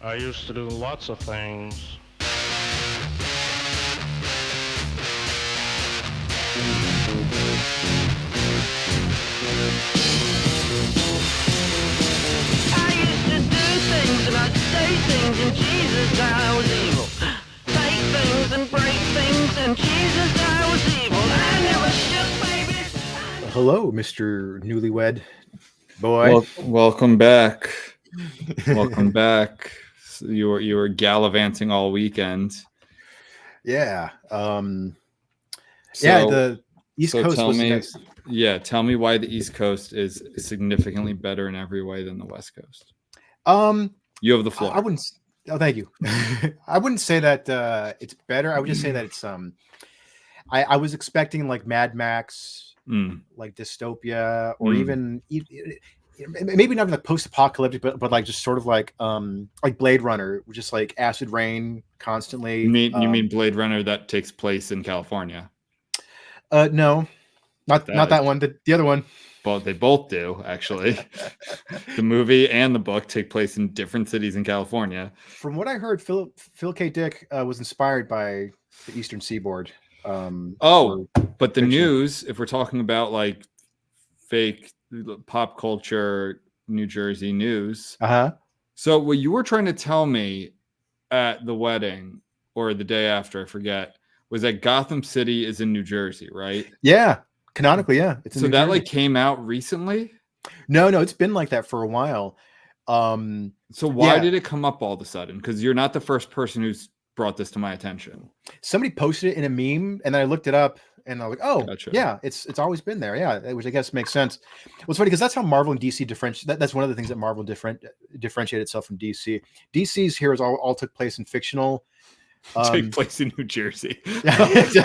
I used to do lots of things. I used to do things and I'd say things and Jesus I was evil. Take things and break things and Jesus I was evil. I never shook baby. Hello, Mr. Newlywed boy. Welcome back. Welcome back. So you were gallivanting all weekend. Yeah. So, The East so Coast tell was me, next. tell me why the East Coast is significantly better in every way than the West Coast. You have the floor. I wouldn't. Oh, thank you. I wouldn't say that it's better. I would just say that it's I was expecting like Mad Max, like dystopia, or even maybe not like post-apocalyptic, but like just sort of like Blade Runner, just like acid rain constantly. You mean Blade Runner that takes place in California? No, not that one. The other one. But they both do, actually. The movie and the book take place in different cities in California. From what I heard, Phil K. Dick was inspired by the Eastern Seaboard. But the news, if we're talking about like fake pop culture, New Jersey news. So what you were trying to tell me at the wedding or the day after, I forget, was that Gotham City is in New Jersey, right? Yeah. Canonically, yeah. It's so that like came out recently? No, it's been like that for a while. So why did it come up all of a sudden? Because you're not the first person who's brought this to my attention. Somebody posted it in a meme, and then I looked it up, and I was like, "Oh, gotcha. Yeah, it's always been there." Yeah, which I guess makes sense. Well, it's funny because that's how Marvel and DC differentiate. That's one of the things that Marvel differentiate itself from DC. DC's heroes all took place in fictional. Take place in New Jersey. Imagine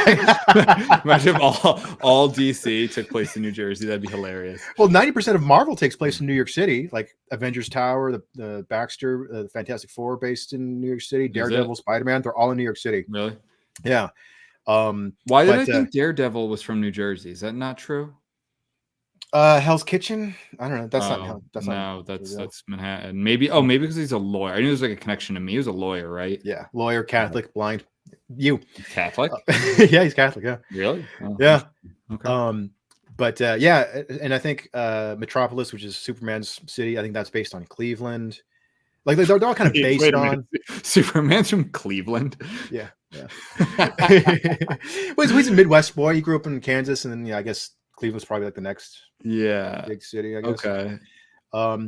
if all DC took place in New Jersey. That'd be hilarious. Well, 90% of Marvel takes place in New York City, like Avengers Tower, the Baxter, the Fantastic Four based in New York City, Daredevil, Spider-Man, they're all in New York City. Really? Yeah. Why did I think Daredevil was from New Jersey? Is that not true? Hell's Kitchen? I don't know. That's not. That's Manhattan. Maybe because he's a lawyer. I knew there's like a connection to me. He was a lawyer, right? Yeah, lawyer, Catholic, blind. You Catholic? Yeah, he's Catholic. Yeah. Really? Oh, yeah. Okay. Yeah, and I think Metropolis, which is Superman's city, I think that's based on Cleveland. Like they're all kind of based on Superman's from Cleveland. Yeah. Well, he's a Midwest boy. He grew up in Kansas, and then I guess Cleveland's probably like the next big city, I guess. Okay.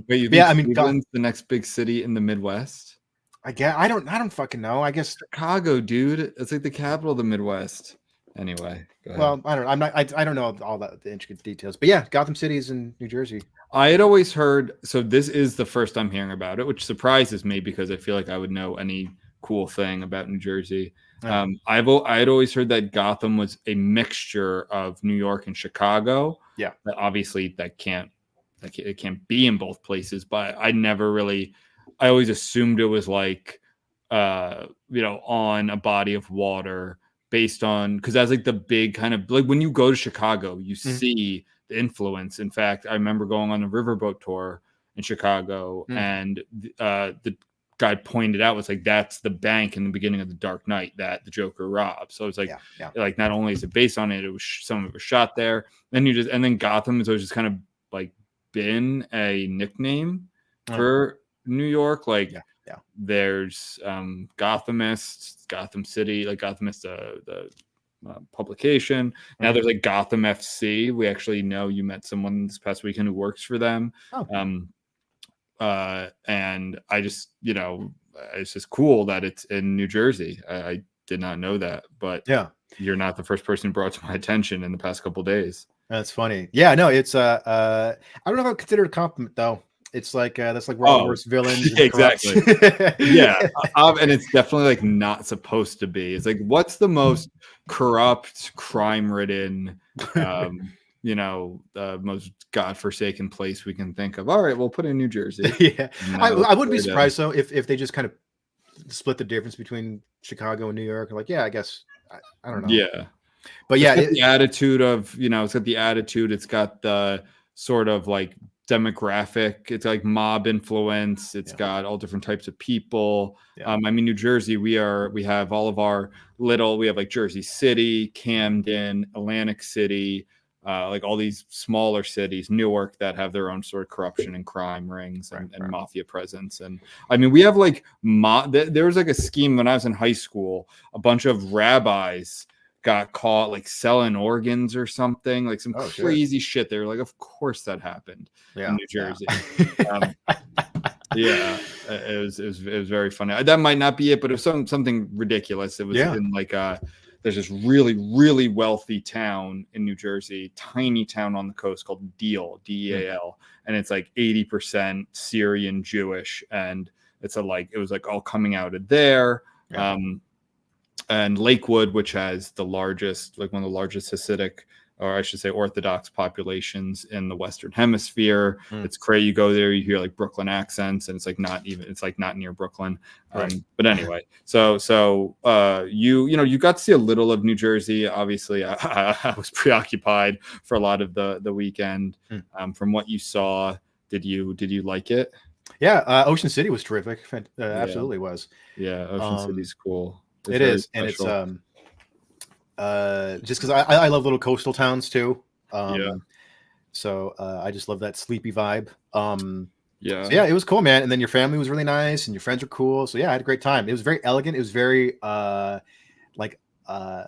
Wait, you think Cleveland's the next big city in the Midwest? I guess I don't fucking know. I guess Chicago, dude. It's like the capital of the Midwest. Anyway, go ahead. Well, I don't know. I don't know all the intricate details, but yeah, Gotham City is in New Jersey. I had always heard. So this is the first I'm hearing about it, which surprises me because I feel like I would know any cool thing about New Jersey. I had always heard that Gotham was a mixture of New York and Chicago. Yeah, but obviously it can't be in both places. But I never really. I always assumed it was like, on a body of water based on because that's like the big kind of like when you go to Chicago, you see the influence. In fact, I remember going on a riverboat tour in Chicago, and the guy pointed out was like that's the bank in the beginning of The Dark Knight that the Joker robbed. So it's like like not only is it based on it, it was some of it was shot there. And then Gotham has always just kind of like been a nickname for New York. Like there's Gothamists, Gotham City, like Gothamist the publication. Now there's like Gotham FC. We actually know you met someone this past weekend who works for them. And I just, it's just cool that it's in New Jersey. I did not know that, but you're not the first person brought to my attention in the past couple of days. That's funny. Yeah, no, it's I don't know if I would consider it a compliment though. It's like that's like we're all the worst villains. Exactly. And it's definitely like not supposed to be. It's like what's the most corrupt, crime-ridden most godforsaken place we can think of. All right, we'll put it in New Jersey. Yeah, I wouldn't be surprised though if they just kind of split the difference between Chicago and New York. Like, yeah, I guess I don't know. Yeah, but the attitude of it's got the attitude. It's got the sort of like demographic. It's like mob influence. It's got all different types of people. I mean, New Jersey, we have all of our we have like Jersey City, Camden, Atlantic City, like all these smaller cities, Newark, that have their own sort of corruption and crime rings and mafia presence. And I mean, we have like there was like a scheme when I was in high school. A bunch of rabbis got caught like selling organs or something, like some crazy shit. They were like, of course that happened in New Jersey. It was very funny. That might not be it, but it was something ridiculous. It was in like there's this really, really wealthy town in New Jersey, tiny town on the coast called Deal, D-E-A-L, and it's like 80% Syrian Jewish, and it was like all coming out of there. And Lakewood, which has one of the largest Hasidic, or I should say Orthodox populations in the Western Hemisphere. It's crazy. You go there, you hear like Brooklyn accents, and it's like not near Brooklyn. But anyway, so you got to see a little of New Jersey. Obviously, I was preoccupied for a lot of the weekend. From what you saw, did you like it? Yeah, Ocean City was terrific. Absolutely was. Yeah, Ocean City's cool. It is, special. And it's just because I love little coastal towns too. So I just love that sleepy vibe. So it was cool, man. And then your family was really nice, and your friends were cool. So yeah, I had a great time. It was very elegant. It was very like a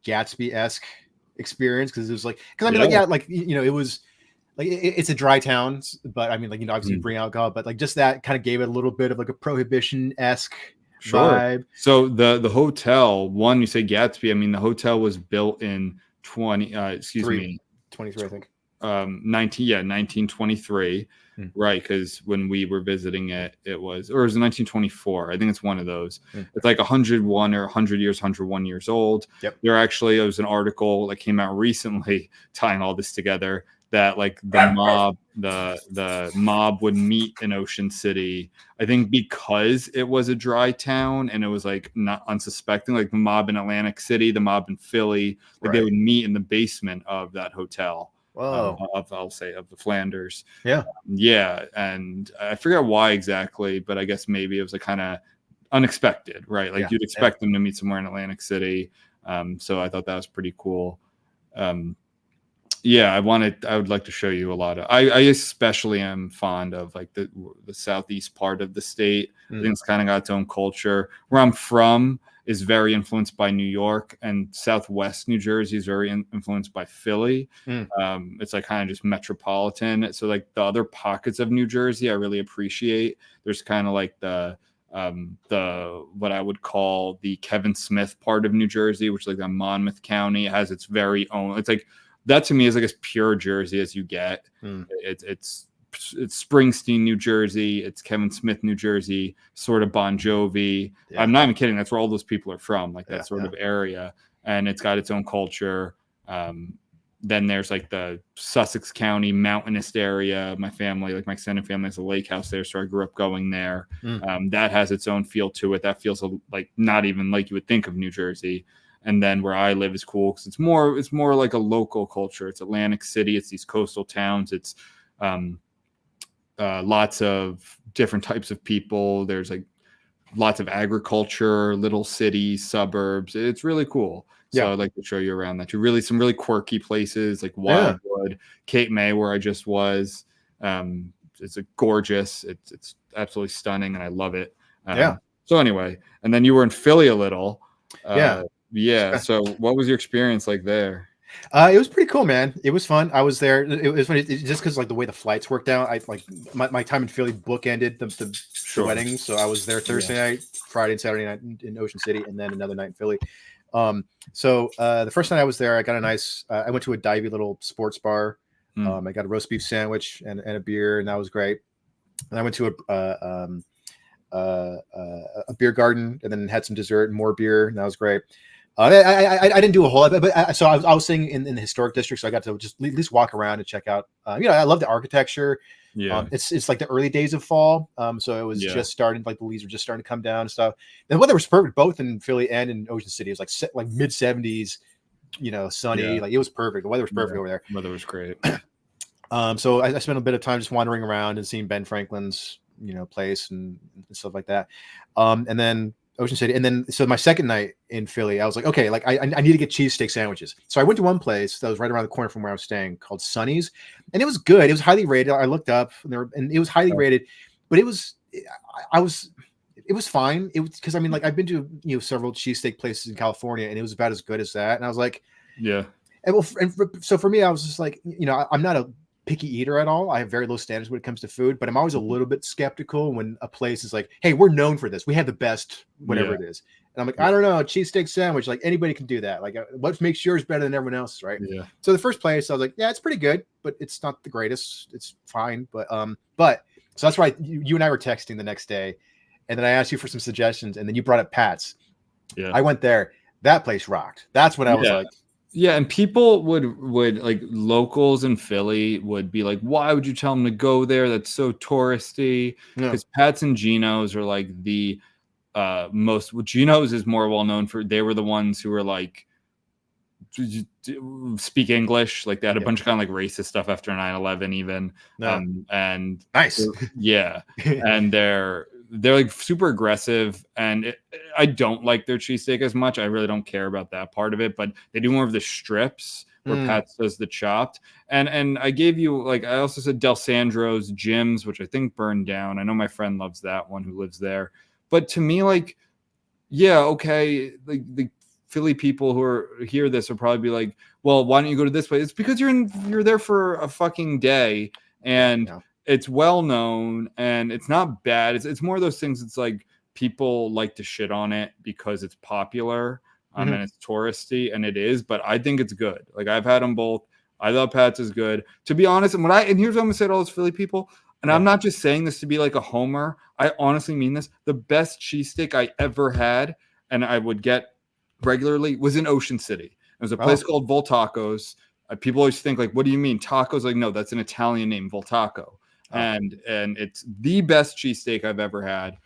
Gatsby-esque experience, because it was like, it was like it's a dry town, but I mean, like, obviously you bring alcohol, but like just that kind of gave it a little bit of like a prohibition-esque vibe. So the hotel, you say Gatsby, I mean, the hotel was built in 23, I think. 1923, right? Because when we were visiting it was 1924. I think it's one of those. It's like 101 or 101 years old. There was an article that came out recently tying all this together, that like the mob would meet in Ocean City, I think because it was a dry town and it was like not unsuspecting, like the mob in Atlantic City, the mob in Philly, like they would meet in the basement of that hotel. Of the Flanders. And I forget why exactly, but I guess maybe it was like kind of unexpected, right? Like you'd expect them to meet somewhere in Atlantic City. So I thought that was pretty cool. I would like to show you a lot of, I especially am fond of like the southeast part of the state. I think it's kind of got its own culture. Where I'm from is very influenced by New York, and southwest New Jersey is very influenced by Philly. It's like kind of just metropolitan. So like the other pockets of New Jersey I really appreciate. There's kind of like the what I would call the Kevin Smith part of New Jersey, which is like the Monmouth County. It has its very own, it's like, that to me is like as pure Jersey as you get. It's Springsteen, New Jersey. It's Kevin Smith, New Jersey. Sort of Bon Jovi. I'm not even kidding. That's where all those people are from. Like that sort of area, and it's got its own culture. Then there's like the Sussex County mountainous area. My family, like my extended family, has a lake house there, so I grew up going there. That has its own feel to it. That feels like not even like you would think of New Jersey. And then where I live is cool because it's more like a local culture. It's Atlantic City. It's these coastal towns. It's lots of different types of people. There's like lots of agriculture, little cities, suburbs. It's really cool. So I'd like to show you around that. Some really quirky places like Wildwood, Cape May, where I just was. It's gorgeous. It's absolutely stunning, and I love it. So anyway, and then you were in Philly a little. So what was your experience like there? It was pretty cool, man. It was fun. I was there. It was funny just because like the way the flights worked out. I like my time in Philly bookended the wedding, so I was there Thursday night, Friday and Saturday night in Ocean City, and then another night in Philly. So the first night I was there, I got a nice. I went to a divey little sports bar. I got a roast beef sandwich and a beer, and that was great. And I went to a beer garden, and then had some dessert and more beer, and that was great. I didn't do a whole lot, but I was staying in the historic district, so I got to just at least walk around and check out. I love the architecture. It's like the early days of fall, so it was just starting, like the leaves were just starting to come down and stuff. The weather was perfect both in Philly and in Ocean City. It was like mid-70s, sunny. Like it was perfect. The weather was perfect over there. Weather was great. So I spent a bit of time just wandering around and seeing Ben Franklin's, place and stuff like that. And then Ocean City. And then, so my second night in Philly, I was like, okay, like I need to get cheesesteak sandwiches. So I went to one place that was right around the corner from where I was staying called Sonny's, and it was good. It was highly rated. I looked up and it was highly rated, but it was fine. It was because like I've been to several cheesesteak places in California, and it was about as good as that. And I was like, yeah. So for me, I was just like, I'm not a picky eater at all. I have very low standards when it comes to food, but I'm always a little bit skeptical when a place is like, hey, we're known for this. We have the best, whatever it is. And I'm like, I don't know, a cheesesteak sandwich, like anybody can do that. Like what makes yours better than everyone else's, right? Yeah. So the first place, I was like, yeah, it's pretty good, but it's not the greatest. It's fine. But so that's why you and I were texting the next day, and then I asked you for some suggestions, and then you brought up Pat's. Yeah. I went there. That place rocked. That's what I was like. Yeah, and people would like locals in Philly would be like, why would you tell them to go there? That's so touristy. Because Pat's and Geno's are like the most. Well, Geno's is more well known for. They were the ones who were like speak English. Like they had a bunch of kind of like racist stuff after 9/11 even. And nice. Yeah, and they're like super aggressive, and I don't like their cheesesteak as much. I really don't care about that part of it, but they do more of the strips where Pat's does the chopped. And I gave you, like, I also said Del Sandro's Jim's, which I think burned down. I know my friend loves that one who lives there. But to me, like, yeah, okay, like the Philly people who hear this will probably be like, well, why don't you go to this place? It's because you're there for a fucking day, and it's well known, and it's not bad. It's more of those things. It's like people like to shit on it because it's popular, and it's touristy, and it is. But I think it's good. Like I've had them both. I thought Pat's is good. To be honest, and here's what I'm gonna say to all those Philly people, and I'm not just saying this to be like a homer. I honestly mean this. The best cheesesteak I ever had, and I would get regularly, was in Ocean City. There was a place called Voltacos. People always think like, what do you mean tacos? Like, no, that's an Italian name, Voltaco. And it's the best cheesesteak I've ever had.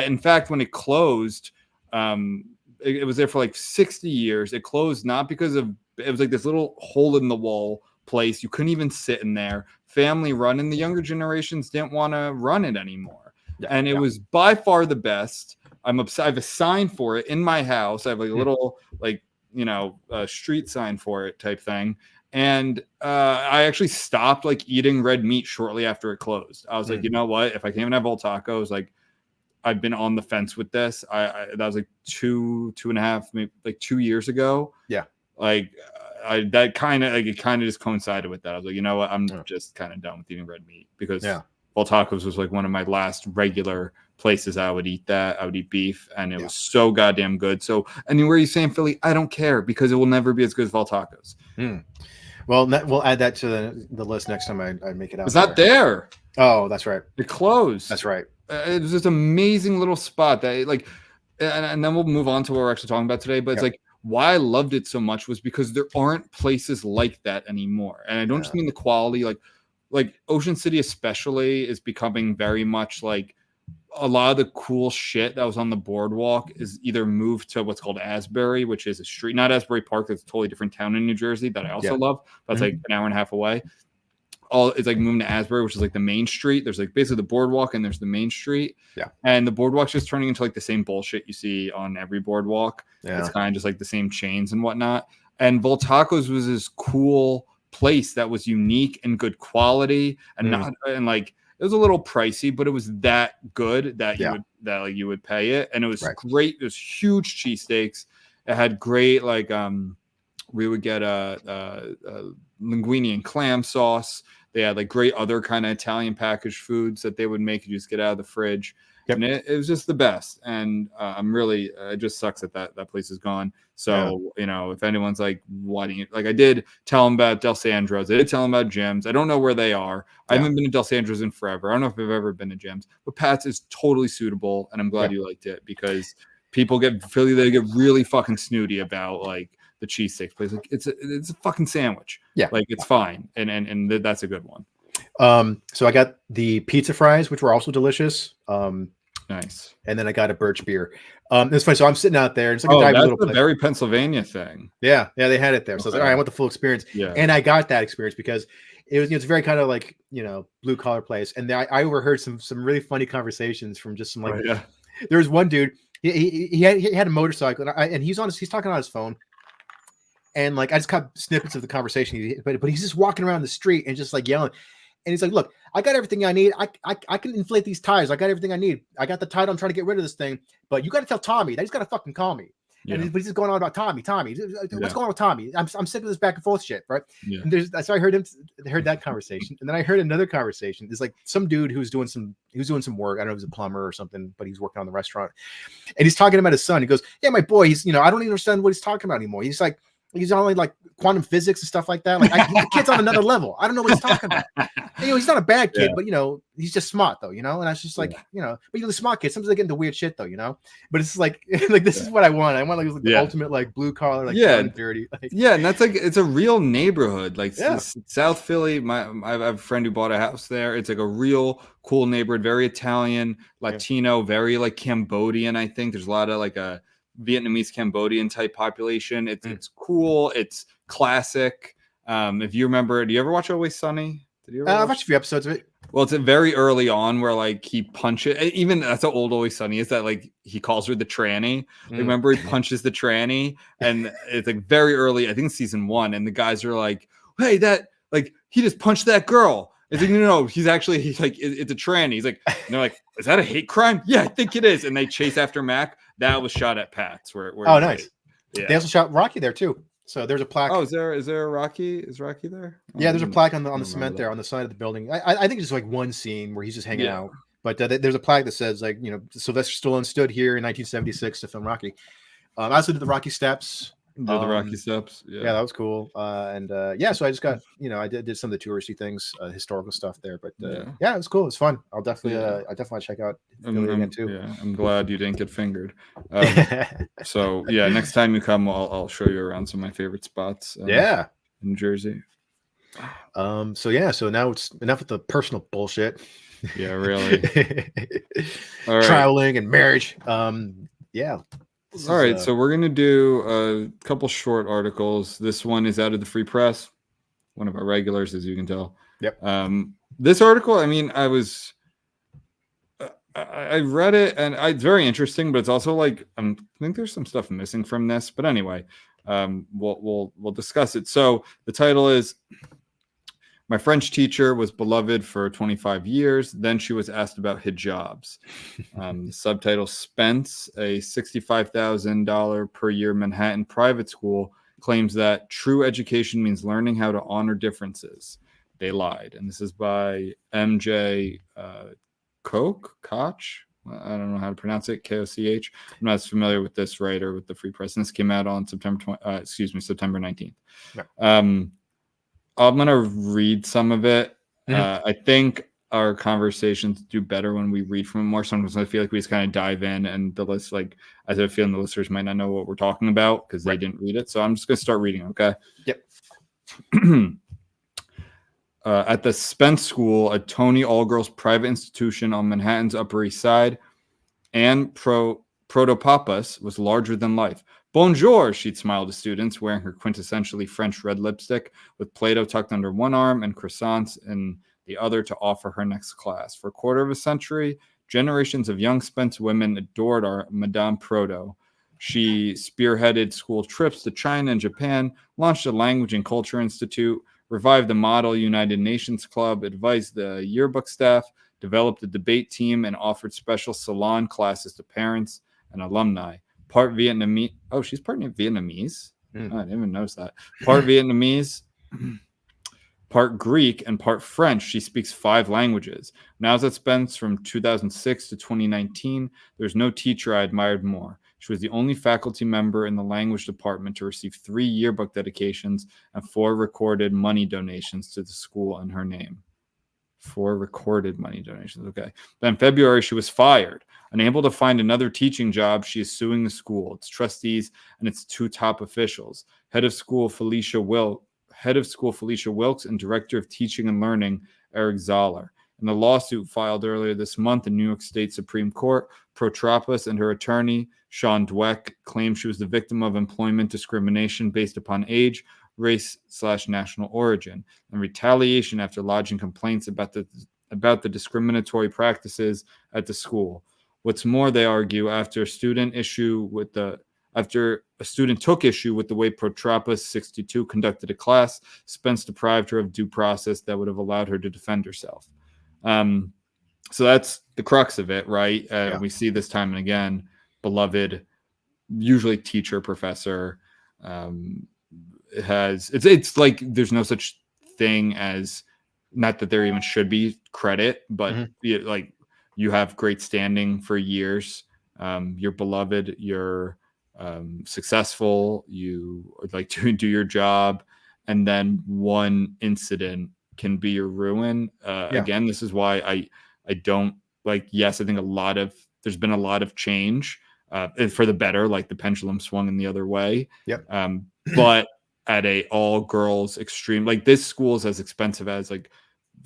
In fact, when it closed, it was there for like 60 years. It closed not because of, it was like this little hole in the wall place. You couldn't even sit in there. Family run, and the younger generations didn't want to run it anymore. And it was by far the best. I'm upset. I have a sign for it in my house. I have like a little street sign for it type thing. And I actually stopped like eating red meat shortly after it closed. I was like, you know what? If I can't even have Voltacos, like I've been on the fence with this. That was like two and a half, maybe like 2 years ago. Yeah. Like it kind of just coincided with that. I was like, you know what? I'm just kind of done with eating red meat because Voltacos was like one of my last regular places I would eat that. I would eat beef, and it was so goddamn good. So anywhere you say in Philly, I don't care because it will never be as good as Voltacos. Well, we'll add that to the list next time I make it out. It's not there. Oh, that's right. It closed. That's right. It was this amazing little spot that and then we'll move on to what we're actually talking about today. But it's like why I loved it so much was because there aren't places like that anymore. And I don't just mean the quality, like Ocean City especially is becoming very much like a lot of the cool shit that was on the boardwalk is either moved to what's called Asbury, which is a street, not Asbury Park. That's a totally different town in New Jersey that I also love. That's like an hour and a half away. It's like moving to Asbury, which is like the main street. There's like basically the boardwalk and there's the main street. Yeah. And the boardwalk's just turning into like the same bullshit you see on every boardwalk. Yeah. It's kind of just like the same chains and whatnot. And Voltacos was this cool place that was unique and good quality and like it was a little pricey, but it was that good that you would pay it. And it was great. It was huge cheesesteaks. It had great we would get linguine and clam sauce. They had like great other kind of Italian packaged foods that they would make you just get out of the fridge. And it was just the best. And I'm really, it just sucks that place is gone. So, if anyone's like, why do you, like I did tell them about Del Sandro's. I did tell them about Jim's. I don't know where they are. I haven't been to Del Sandro's in forever. I don't know if I've ever been to Jim's, but Pat's is totally suitable. And I'm glad you liked it because people they get really fucking snooty about like the cheesesteak place. Like it's a fucking sandwich. Yeah. Like it's fine. And that's a good one. So I got the pizza fries, which were also delicious. Nice. And then I got a birch beer. It's funny. So I'm sitting out there. And it's like that's a very Pennsylvania thing. Yeah. Yeah. They had it there. So I was like, all right, I want the full experience. Yeah. And I got that experience because it's very kind of like, blue collar place. And I overheard some really funny conversations from just some like, there was one dude, he had a motorcycle, and he's talking on his phone. And like, I just caught snippets of the conversation, but he's just walking around the street and just like yelling. And he's like, look, I got everything I need. I can inflate these tires. I got everything I need. I got the title. I'm trying to get rid of this thing. But you got to tell Tommy that he's got to fucking call me. Yeah. But he's just going on about Tommy. What's going on with Tommy? I'm sick of this back and forth shit, right? Yeah. And so I heard that conversation, and then I heard another conversation. There's like some dude who's doing some work. I don't know if he's a plumber or something, but he's working on the restaurant, and he's talking about his son. He goes, "Yeah, my boy. He's I don't even understand what he's talking about anymore. He's like." He's only like quantum physics and stuff like that. Like the kid's on another level. I don't know what he's talking about. He's not a bad kid, but he's just smart though. And I was just like, but the smart kids, sometimes they get into weird shit though. But it's like this is what I want. I want like the ultimate like blue collar, like dirty. Like, and that's like it's a real neighborhood. Like South Philly. I have a friend who bought a house there. It's like a real cool neighborhood, very Italian, Latino, very like Cambodian. I think there's a lot of like a Vietnamese Cambodian type population. It's cool. It's classic. If you remember, do you ever watch Always Sunny? Did you ever I've watched a few episodes of it. Well, it's very early on where like he punches. Even that's how old Always Sunny is. That like he calls her the tranny. Like, remember he punches the tranny, and it's like very early. I think it's season 1, and the guys are like, "Hey, that like he just punched that girl." It's like, no, he's like, it's a tranny. He's like, and they're like, is that a hate crime? Yeah, I think it is. And they chase after Mac. That was shot at Pat's. Where oh, nice. Yeah. They also shot Rocky there too. So there's a plaque. Oh, is there a Rocky? Is Rocky there? Yeah, there's a plaque on the cement there on the side of the building. I think it's just like one scene where he's just hanging out. But there's a plaque that says like, Sylvester Stallone stood here in 1976 to film Rocky. I also did the Rocky Steps. The Rocky Steps. Yeah, that was cool. So I just got, I did some of the touristy things, historical stuff there. But it was cool. It's fun. I'll definitely check out Philly again too. Yeah, I'm glad you didn't get fingered. So next time you come, I'll show you around some of my favorite spots. In Jersey. So now it's enough with the personal bullshit. Yeah, really. All right. Traveling and marriage. All right, so we're going to do a couple short articles. This one is out of the Free Press, one of our regulars, as you can tell. Yep. This article, I mean, I read it, and it's very interesting, but it's also like, I think there's some stuff missing from this. But anyway, we'll discuss it. So the title is, my French teacher was beloved for 25 years. Then she was asked about hijabs. The subtitle, Spence, a $65,000 per year Manhattan private school, claims that true education means learning how to honor differences. They lied. And this is by MJ Koch. I don't know how to pronounce it. Koch. I'm not as familiar with this writer with the Free Press. And this came out on September 19th. Yeah. I'm going to read some of it. I think our conversations do better when we read from it more. Sometimes I feel like we just kind of dive in, and the list, like, as I feel the listeners might not know what we're talking about because they didn't read it. So I'm just going to start reading. Okay. Yep. At the Spence School, a Tony all-girls private institution on Manhattan's Upper East Side, Anne Protopapas was larger than life. Bonjour, she'd smile to students, wearing her quintessentially French red lipstick with Play-Doh tucked under one arm and croissants in the other to offer her next class. For a quarter of a century, generations of young Spence women adored our Madame Proto. She spearheaded school trips to China and Japan, launched a language and culture institute, revived the Model United Nations Club, advised the yearbook staff, developed a debate team, and offered special salon classes to parents and alumni. Part Vietnamese. Oh, she's part Vietnamese. I didn't even notice that. Part Vietnamese, part Greek, and part French. She speaks 5 languages. Now at Spence from 2006 to 2019, there's no teacher I admired more. She was the only faculty member in the language department to receive 3 yearbook dedications and 4 recorded money donations to the school in her name. 4 recorded money donations. Okay. Then in February, she was fired. Unable to find another teaching job, she is suing the school, its trustees, and its 2 top officials. Head of school Felicia Wilkes, and Director of Teaching and Learning, Eric Zoller. In the lawsuit filed earlier this month in New York State Supreme Court, Protopapas and her attorney, Sean Dweck, claimed she was the victim of employment discrimination based upon age, race/national origin, and retaliation after lodging complaints about the discriminatory practices at the school. What's more, they argue, after a student took issue with the way Protropos 62 conducted a class, Spence deprived her of due process that would have allowed her to defend herself. So that's the crux of it, right? We see this time and again. Beloved, usually teacher, professor, it's like there's no such thing as, not that there even should be credit, but like you have great standing for years. You're beloved. You're successful. You like to do your job, and then one incident can be your ruin. Again, this is why I don't like. Yes, I think there's been a lot of change for the better. Like the pendulum swung in the other way. But at a all girls extreme, like this school is as expensive as like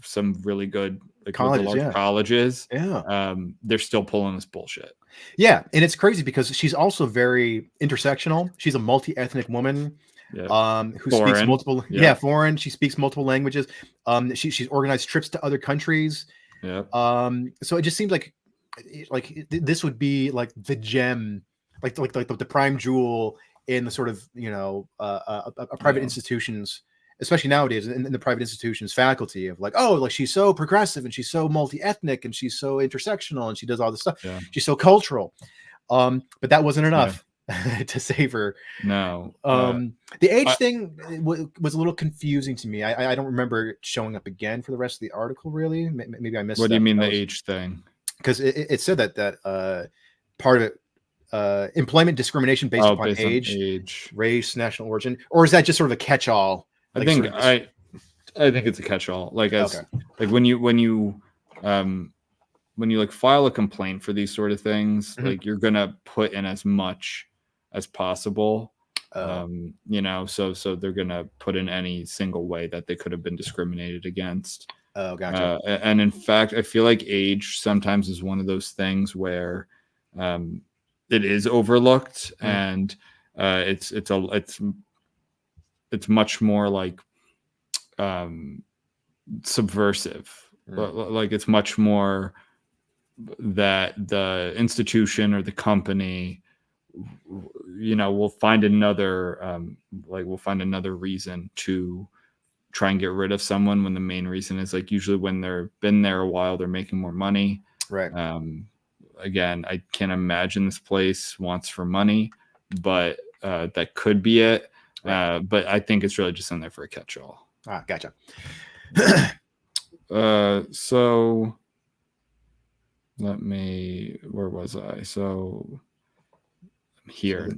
some really good like colleges. They're still pulling this bullshit. And it's crazy because she's also very intersectional. She's a multi-ethnic woman who speaks multiple foreign. She speaks multiple languages. She's organized trips to other countries. So it just seems like this would be like the gem, like the prime jewel in the sort of a private institutions, especially nowadays in the private institutions faculty of like, oh, like she's so progressive and she's so multi-ethnic and she's so intersectional and she does all this stuff. She's so cultural. But that wasn't enough to save her. The age thing was a little confusing to me. I don't remember it showing up again for the rest of the article. Really, maybe I missed. What do you mean the age thing? Because it said that part of it. Employment discrimination based upon age, race, national origin, or is that just sort of a catch-all? I think it's a catch-all. Like like when you like file a complaint for these sort of things, like you're gonna put in as much as possible. So they're gonna put in any single way that they could have been discriminated against. Gotcha. And in fact, I feel like age sometimes is one of those things where it is overlooked, and it's much more like subversive. Like it's much more that the institution or the company, will find another reason to try and get rid of someone, when the main reason is like usually when they've been there a while, they're making more money. Right. Again, I can't imagine this place wants for money, but that could be it. Right. But I think it's really just in there for a catch-all. Gotcha. So where was I? So here.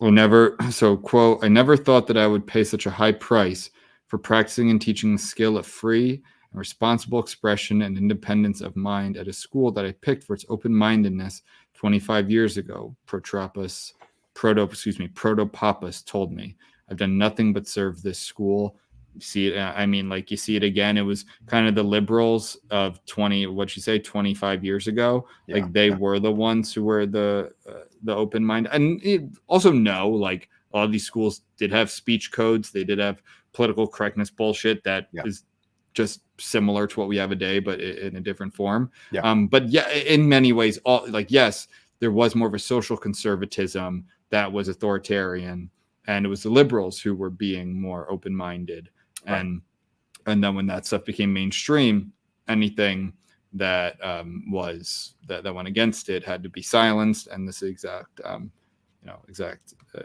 Quote, I never thought that I would pay such a high price for practicing and teaching the skill of free and responsible expression and independence of mind at a school that I picked for its open-mindedness 25 years ago, Protopopoulos told me. I've done nothing but serve this school. You see it, you see it again. It was kind of the liberals of 25 years ago. They were the ones who were the open mind. And also like a lot of these schools did have speech codes. They did have political correctness bullshit that is just similar to what we have today, but in a different form. But in many ways, yes, there was more of a social conservatism that was authoritarian, and it was the liberals who were being more open-minded. Right. And then when that stuff became mainstream, anything that that went against it had to be silenced. And this exact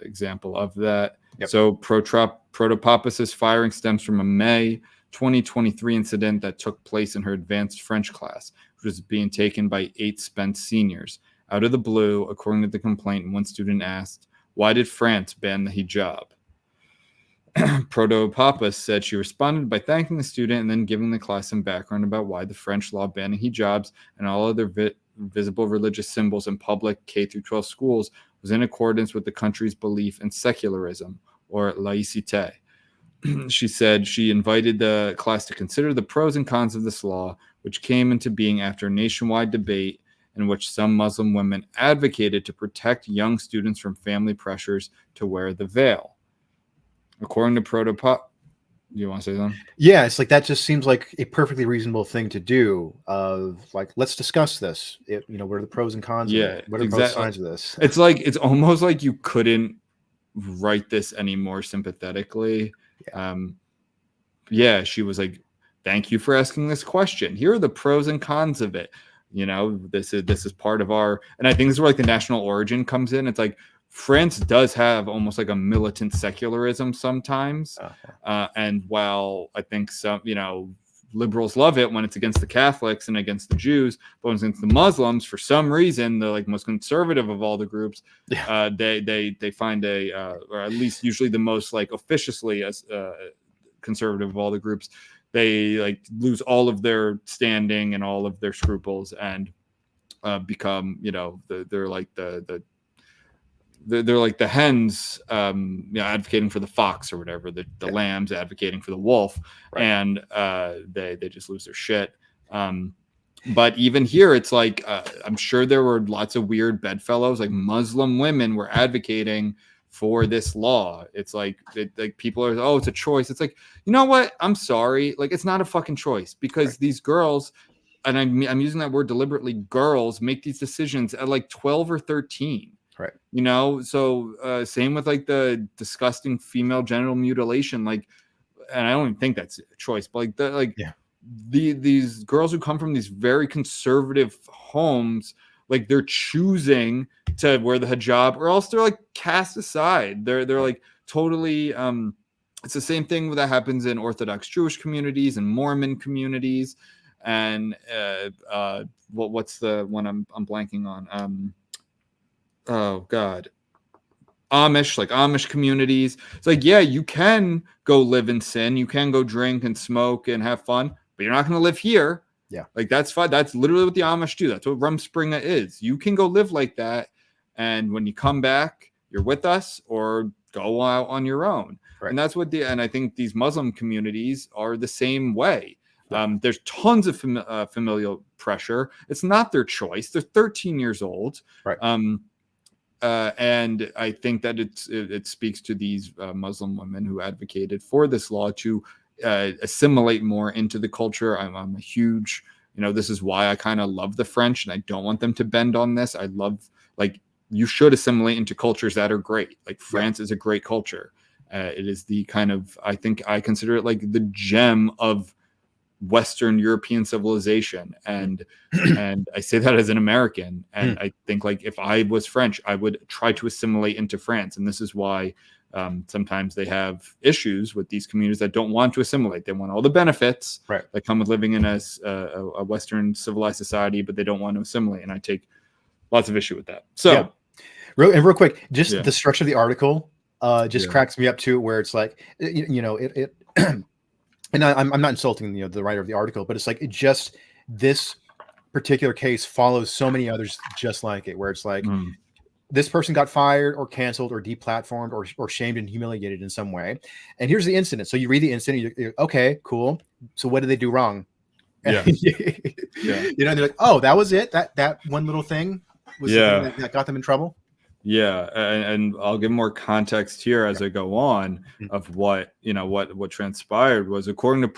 example of that. So Protopopoulos' firing stems from a May 2023 incident that took place in her advanced French class, which was being taken by 8 Spence seniors. Out of the blue, according to the complaint, one student asked, "Why did France ban the hijab?" Protopopoulos said she responded by thanking the student and then giving the class some background about why the French law banning hijabs and all other visible religious symbols in public K-12 schools was in accordance with the country's belief in secularism, or laïcité. She said she invited the class to consider the pros and cons of this law, which came into being after a nationwide debate in which some Muslim women advocated to protect young students from family pressures to wear the veil. According to Protopop, you want to say something? Yeah, it's like that just seems like a perfectly reasonable thing to do. Of like, let's discuss this. What are the pros and cons of it? What are both sides of this? It's like it's almost like you couldn't write this any more sympathetically. She was like, "Thank you for asking this question. Here are the pros and cons of it. This is part of our." And I think this is where like the national origin comes in. It's like France does have almost like a militant secularism sometimes. And while I think some, liberals love it when it's against the Catholics and against the Jews, but when it's against the Muslims, for some reason, the like most conservative of all the groups, they find or at least usually the most like officiously as conservative of all the groups, they like lose all of their standing and all of their scruples and become, they're like they're like the hens, advocating for the fox or whatever, the lambs advocating for the wolf, and they just lose their shit. But even here, it's like I'm sure there were lots of weird bedfellows, like Muslim women were advocating for this law. It's like people are, oh, it's a choice. It's like, you know what? I'm sorry, like it's not a fucking choice because these girls, and I'm using that word deliberately, girls make these decisions at like 12 or 13. Right. So same with like the disgusting female genital mutilation, like, and I don't even think that's a choice, but these girls who come from these very conservative homes, like they're choosing to wear the hijab or else they're like cast aside. They're like totally, it's the same thing that happens in Orthodox Jewish communities and Mormon communities. And what's the one I'm blanking on? Oh God, Amish communities. It's like, yeah, you can go live in sin, you can go drink and smoke and have fun, but you're not going to live here. Yeah, like that's fine. That's literally what the Amish do. That's what Rumspringa is. You can go live like that, and when you come back, you're with us, or go out on your own. Right. And that's what and I think these Muslim communities are the same way. There's tons of familial pressure. It's not their choice. They're 13 years old. Right. And I think that it speaks to these Muslim women who advocated for this law to assimilate more into the culture. I'm a huge, this is why I kind of love the French, and I don't want them to bend on this. I love, like, you should assimilate into cultures that are great. Like France is a great culture. It is the kind of, I think I consider it like the gem of Western European civilization, and I say that as an American, and I think like if I was French, I would try to assimilate into France, and this is why sometimes they have issues with these communities that don't want to assimilate. They want all the benefits that come with living in a Western civilized society, but they don't want to assimilate, and I take lots of issue with that. So real quick, just the structure of the article just cracks me up too, where it's like it and I'm not insulting the writer of the article, but it's like this particular case follows so many others just like it, where it's like this person got fired or canceled or deplatformed or shamed and humiliated in some way, and here's the incident. So you read the incident, you're okay, cool. So what did they do wrong? Yeah, they're like, oh, that was it. That one little thing was the thing that got them in trouble. Yeah, and I'll give more context here as I go on of what transpired was, according to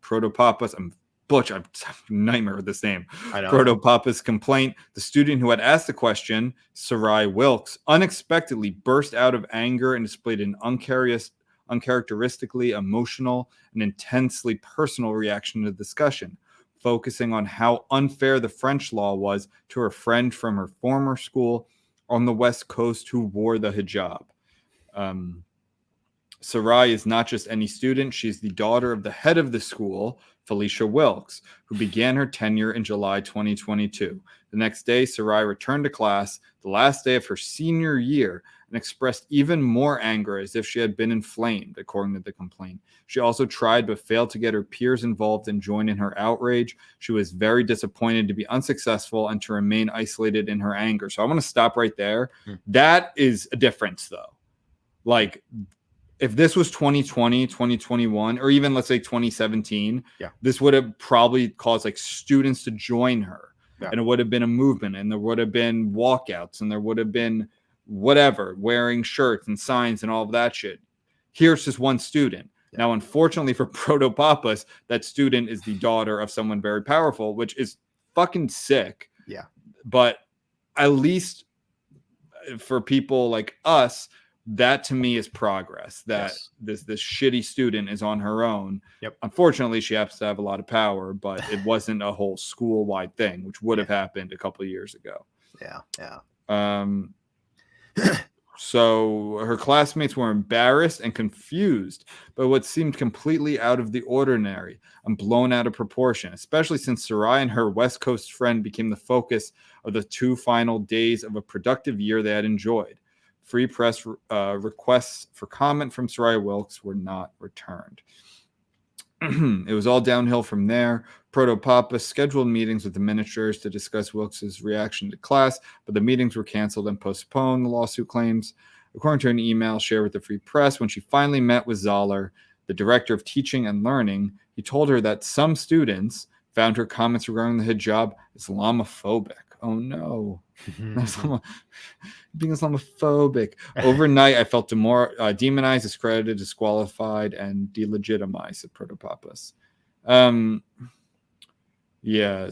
Protopapa's, I'm a nightmare with this name. Protopapa's complaint, the student who had asked the question, Sarai Wilkes, unexpectedly burst out of anger and displayed an uncharacteristically emotional and intensely personal reaction to the discussion, focusing on how unfair the French law was to her friend from her former school on the West Coast who wore the hijab. Sarai is not just any student. She's the daughter of the head of the school, Felicia Wilkes, who began her tenure in July 2022. The next day, Sarai returned to class, the last day of her senior year, and expressed even more anger, as if she had been inflamed, according to the complaint. She also tried but failed to get her peers involved and join in her outrage. She was very disappointed to be unsuccessful and to remain isolated in her anger. So I want to stop right there. That is a difference, though. Like, if this was 2020, 2021, or even let's say 2017, this would have probably caused like students to join her, and it would have been a movement, and there would have been walkouts, and there would have been whatever, wearing shirts and signs and all of that shit. here's just one student. Now, unfortunately for Protopapas, that student is the daughter of someone very powerful, which is fucking sick. Yeah. But at least for people like us, that to me is progress. That this shitty student is on her own. Yep. Unfortunately, she happens to have a lot of power, but it wasn't a whole school-wide thing, which would have happened a couple of years ago. Yeah. So her classmates were embarrassed and confused by what seemed completely out of the ordinary and blown out of proportion, especially since Sarai and her West Coast friend became the focus of the 2 final days of a productive year they had enjoyed. Free press requests for comment from Sarai Wilkes were not returned. It was all downhill from there. Protopapas scheduled meetings with administrators to discuss Wilkes's reaction to class, but the meetings were canceled and postponed, the lawsuit claims. According to an email shared with the Free Press, when she finally met with Zahler, the director of teaching and learning, he told her that some students found her comments regarding the hijab Islamophobic. Oh no. Being Islamophobic. Overnight, I felt demonized, discredited, disqualified, and delegitimized, said Protopapas. Yeah,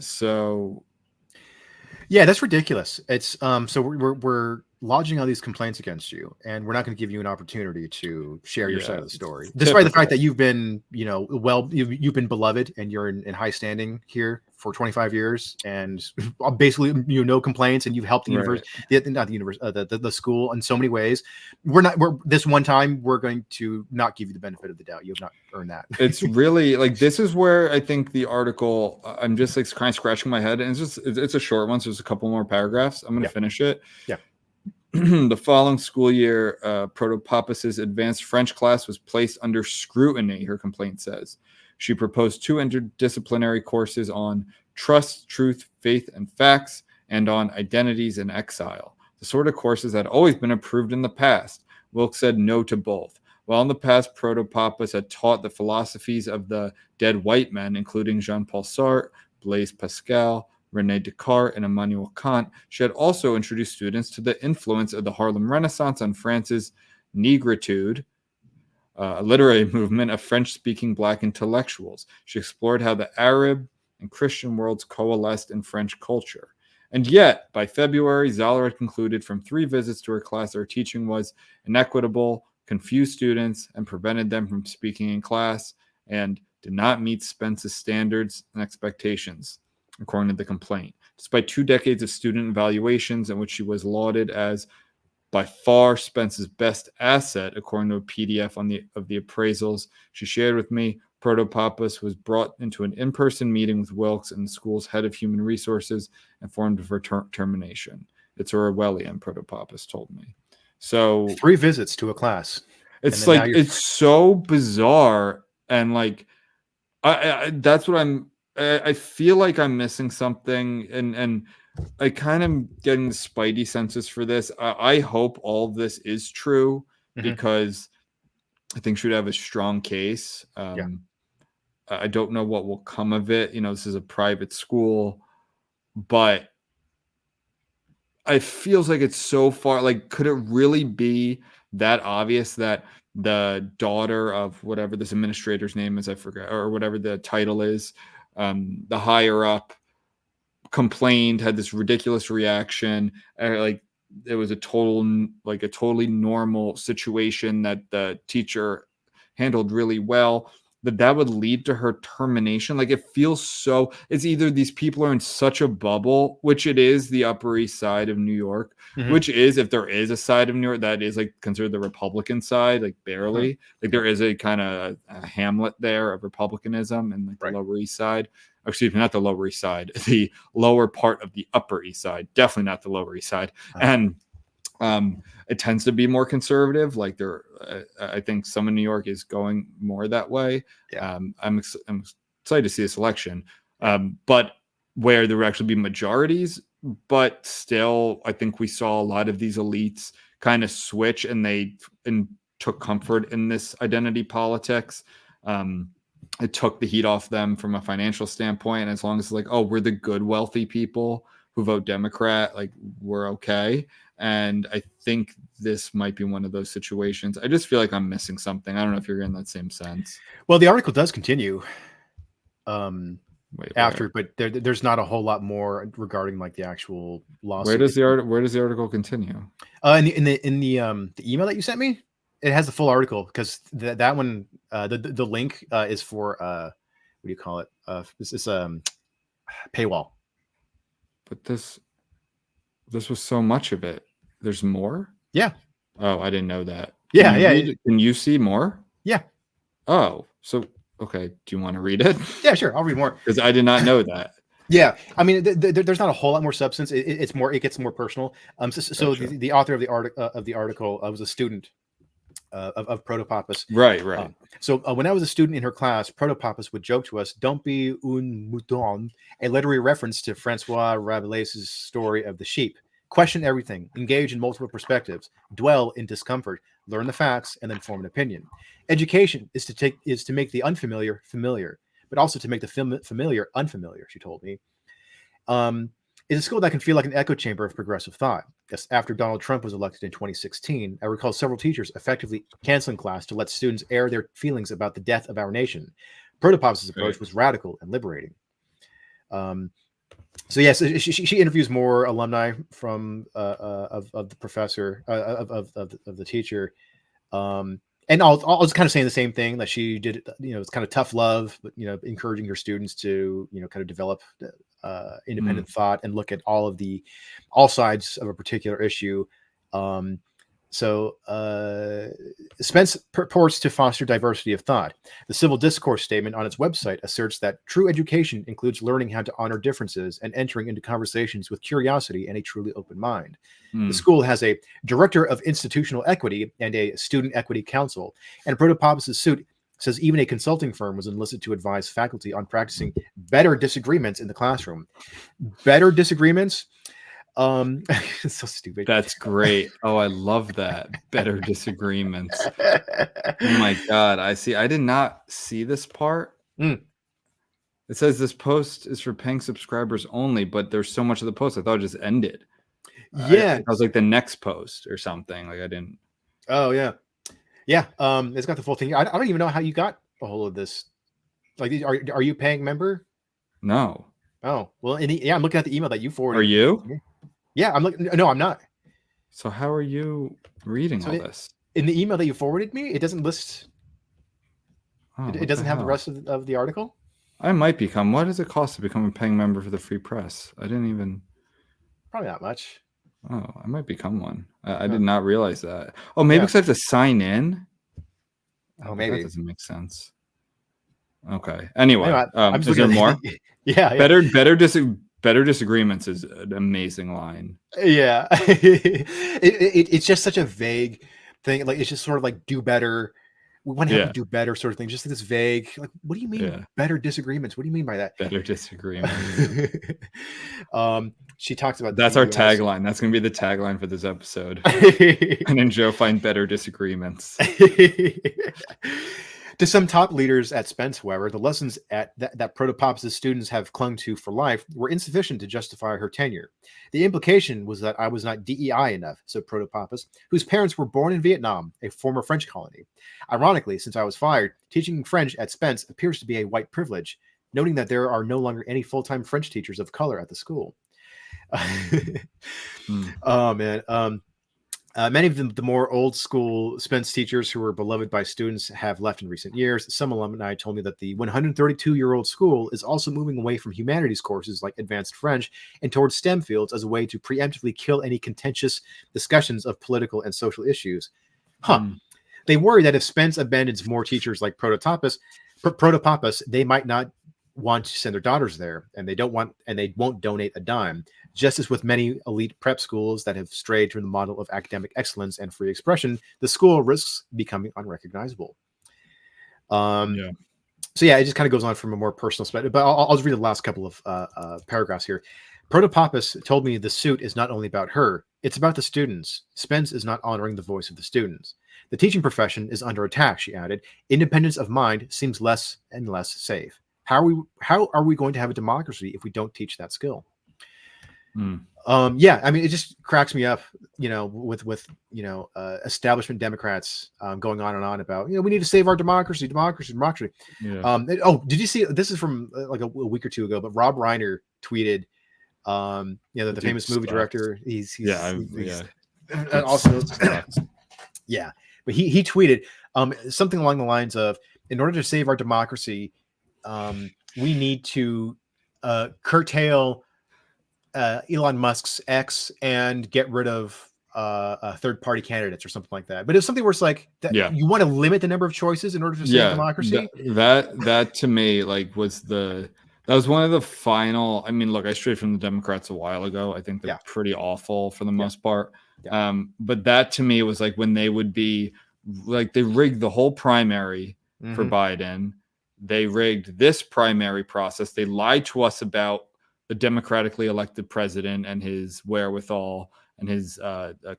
that's ridiculous. It's so we're lodging all these complaints against you, and we're not going to give you an opportunity to share your side of the story, despite the fact that you've been, you've been beloved and you're in high standing here for 25 years, and basically no complaints, and you've helped the university, the school in so many ways. This one time we're going to not give you the benefit of the doubt. You have not earned that. It's really like, this is where I think the article, I'm just like kind of scratching my head, and it's a short one, so there's a couple more paragraphs. I'm going to finish it. Yeah. The following school year, Protopapas's advanced French class was placed under scrutiny, her complaint says. She proposed 2 interdisciplinary courses on trust, truth, faith, and facts, and on identities and exile, the sort of courses that had always been approved in the past. Wilkes said no to both. While in the past, Protopapas had taught the philosophies of the dead white men, including Jean-Paul Sartre, Blaise Pascal, René Descartes, and Immanuel Kant, she had also introduced students to the influence of the Harlem Renaissance on France's negritude, a literary movement of French-speaking Black intellectuals. She explored how the Arab and Christian worlds coalesced in French culture. And yet, by February, Zahler had concluded from 3 visits to her class that her teaching was inequitable, confused students, and prevented them from speaking in class, and did not meet Spence's standards and expectations, according to the complaint. Despite 2 decades of student evaluations in which she was lauded as by far Spence's best asset, according to a PDF of the appraisals she shared with me, Protopapas was brought into an in-person meeting with Wilkes and the school's head of human resources, informed of her termination. It's Orwellian, Protopapas told me. So 3 visits to a class. It's like, it's so bizarre, and like I that's what I feel like I'm missing something, and I kind of getting the spidey senses for this. I hope all of this is true, because I think she would have a strong case. I don't know what will come of it. This is a private school, but it feels like it's so far. Like, could it really be that obvious that the daughter of whatever this administrator's name is, I forget, or whatever the title is, the higher up, complained, had this ridiculous reaction, like it was a totally normal situation that the teacher handled really well, that would lead to her termination? Like, it feels so, it's either these people are in such a bubble, which it is the Upper East Side of New York, which is, if there is a side of New York that is like considered the Republican side, like barely, like there is a kind of a hamlet there of Republicanism, and like the Lower East Side. Excuse me, not the Lower East Side, the lower part of the Upper East Side, definitely not the Lower East Side. And it tends to be more conservative. Like I think some of New York is going more that way. I'm excited to see this election, but where there will actually be majorities, but still, I think we saw a lot of these elites kind of switch, and they took comfort in this identity politics. It took the heat off them from a financial standpoint. And as long as it's like, oh, we're the good, wealthy people who vote Democrat, like, we're okay. And I think this might be one of those situations. I just feel like I'm missing something. I don't know if you're in that same sense. Well, the article does continue Wait, after, but there's not a whole lot more regarding like the actual lawsuit. Where does the article continue? In the email that you sent me, it has the full article, because that one, the link is for what do you call it? This is paywall. But this was so much of it. There's more? Yeah. Oh, I didn't know that. Yeah. Can you see more? Yeah. Oh, so okay. Do you want to read it? Yeah, sure. I'll read more, because I did not know that. Yeah, I mean, there's not a whole lot more substance. It gets more personal. So Gotcha. the author of the article was a student of Protopopus. Right. So when I was a student in her class, Protopopus would joke to us, "Don't be un mouton," a literary reference to Francois Rabelais' story of the sheep. Question everything, engage in multiple perspectives, dwell in discomfort, learn the facts, and then form an opinion. Education is to make the unfamiliar familiar, but also to make the familiar unfamiliar, she told me. Is a school that can feel like an echo chamber of progressive thought. Yes, after Donald Trump was elected in 2016, I recall several teachers effectively canceling class to let students air their feelings about the death of our nation. Protopop's approach was radical and liberating. So yes, she interviews more alumni from of the professor of the teacher. And I was kind of saying the same thing that she did. It's kind of tough love, but encouraging her students to kind of develop independent thought and look at all sides of a particular issue. So Spence purports to foster diversity of thought. The Civil Discourse Statement on its website asserts that true education includes learning how to honor differences and entering into conversations with curiosity and a truly open mind. The school has a director of institutional equity and a student equity council. And Protopopus' suit says even a consulting firm was enlisted to advise faculty on practicing better disagreements in the classroom. Better disagreements? It's so stupid. That's great. Oh, I love that. Better disagreements. Oh my God. I did not see this part. It says this post is for paying subscribers only, but there's so much of the post. I thought it just ended. Yeah. I was like the next post or something. Like I didn't. Oh yeah. Yeah. It's got the full thing. I don't even know how you got a hold of this. Like, are you a paying member? No. Oh, well, I'm looking at the email that you forwarded. Are you? Yeah, I'm looking. No, I'm not. So how are you reading all this? In the email that you forwarded me, it doesn't list. It doesn't have the rest of the article. I might become. What does it cost to become a paying member for the Free Press? I didn't even. Probably not much. Oh, I might become one. I did not realize that. Oh, maybe because I have to sign in. Oh, maybe that doesn't make sense. Okay. Anyway, I'm is there more? Yeah. Better disagreements is an amazing line. Yeah. It's just such a vague thing. Like, it's just sort of like do better. We want to have to do better sort of thing. Just this vague, like, what do you mean better disagreements? What do you mean by that? Better disagreements. She talks about that's our tagline. That's going to be the tagline for this episode. And then Joe find better disagreements. To some top leaders at Spence, however, the lessons that Protopopus' students have clung to for life were insufficient to justify her tenure. The implication was that I was not DEI enough, said Protopopus, whose parents were born in Vietnam, a former French colony. Ironically, since I was fired, teaching French at Spence appears to be a white privilege, noting that there are no longer any full-time French teachers of color at the school. Oh, man. Many of the more old school Spence teachers who were beloved by students have left in recent years. Some alumni told me that the 132-year-old school is also moving away from humanities courses like advanced French and towards STEM fields as a way to preemptively kill any contentious discussions of political and social issues. They worry that if Spence abandons more teachers like Protopopus, they might not want to send their daughters there, and they won't donate a dime. Just as with many elite prep schools that have strayed from the model of academic excellence and free expression, the school risks becoming unrecognizable. So yeah, it just kind of goes on from a more personal perspective, but I'll just read the last couple of paragraphs here. Protopopus told me the suit is not only about her, it's about the students. Spence is not honoring the voice of the students. The teaching profession is under attack, she added. Independence of mind seems less and less safe. How are we going to have a democracy if we don't teach that skill? Yeah, I mean, it just cracks me up, with establishment Democrats going on and on about, we need to save our democracy. Yeah. Did you see, this is from like a week or two ago, but Rob Reiner tweeted, the famous movie director. He's also yeah, but he tweeted something along the lines of, in order to save our democracy, we need to curtail Elon Musk's X and get rid of third-party candidates or something like that. But it's something where it's like that, you want to limit the number of choices in order to save democracy. That to me that was one of the final. I mean, look, I strayed from the Democrats a while ago. I think they're pretty awful for the most part. But that to me was like when they would be like, they rigged the whole primary for Biden. They rigged this primary process. They lied to us about the democratically elected president and his wherewithal and his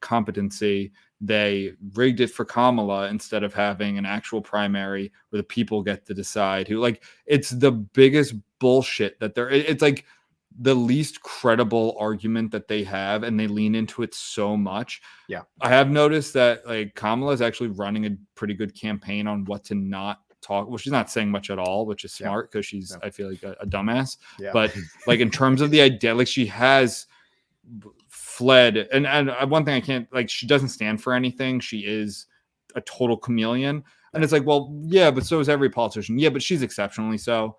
competency. They rigged it for Kamala instead of having an actual primary where the people get to decide who. Like, it's the biggest bullshit that it's like the least credible argument that they have, and they lean into it so much. Yeah, I have noticed that like Kamala is actually running a pretty good campaign on what to not talk. Well, she's not saying much at all, which is smart because she's I feel like a dumbass. But like in terms of the idea, like she has fled, and one thing I can't, like, she doesn't stand for anything. She is a total chameleon, and it's like, well, yeah, but so is every politician. Yeah, but she's exceptionally so.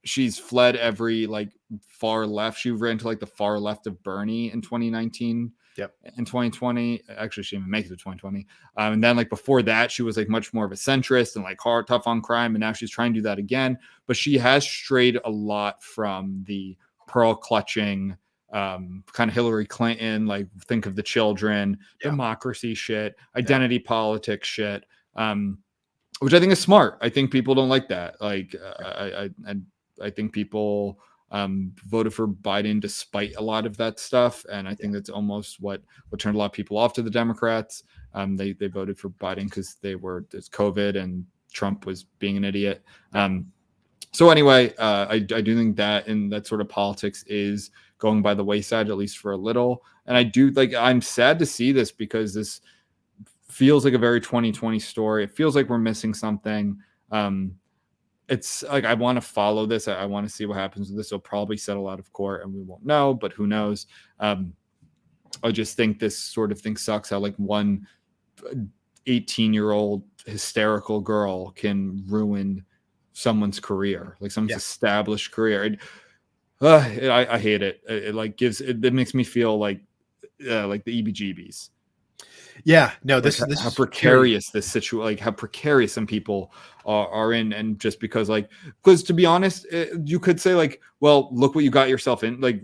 She's fled every like far left. She ran to like the far left of Bernie in 2019. In 2020, actually, she didn't make it to 2020. And then like before that, she was like much more of a centrist and like hard, tough on crime. And now she's trying to do that again. But she has strayed a lot from the pearl clutching, kind of Hillary Clinton, like think of the children, democracy shit, identity politics shit, which I think is smart. I think people don't like that. Like, I think people voted for Biden despite a lot of that stuff, and I think that's almost what turned a lot of people off to the Democrats. They voted for Biden because there's COVID and Trump was being an idiot. So anyway, I do think that in that sort of politics is going by the wayside, at least for a little. And I do I'm sad to see this because this feels like a very 2020 story. It feels like we're missing something. It's like, I want to follow this. I want to see what happens with this. It'll probably settle out of court and we won't know, but who knows? I just think this sort of thing sucks, how like one 18-year-old hysterical girl can ruin someone's career, like someone's established career. I hate it. It like it makes me feel like the EBGBs. Yeah, no, this how precarious this situation, like how precarious some people are in, and just because to be honest, you could say like, well, look what you got yourself in. Like,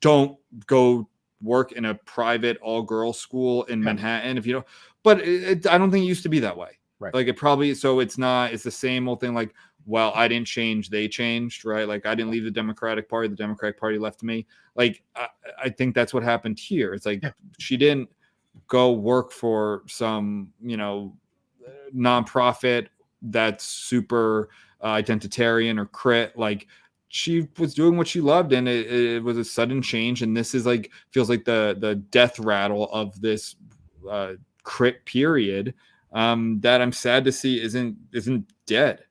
don't go work in a private all-girls school in Manhattan if you don't. But I don't think it used to be that way. Right. Like it probably, so it's not. It's the same old thing. Like, well, I didn't change, they changed, right? Like I didn't leave the Democratic Party left me. Like I think that's what happened here. It's like she didn't go work for some, nonprofit that's super identitarian or crit. Like she was doing what she loved, and it was a sudden change. And this is like, feels like the death rattle of this crit period that I'm sad to see isn't dead.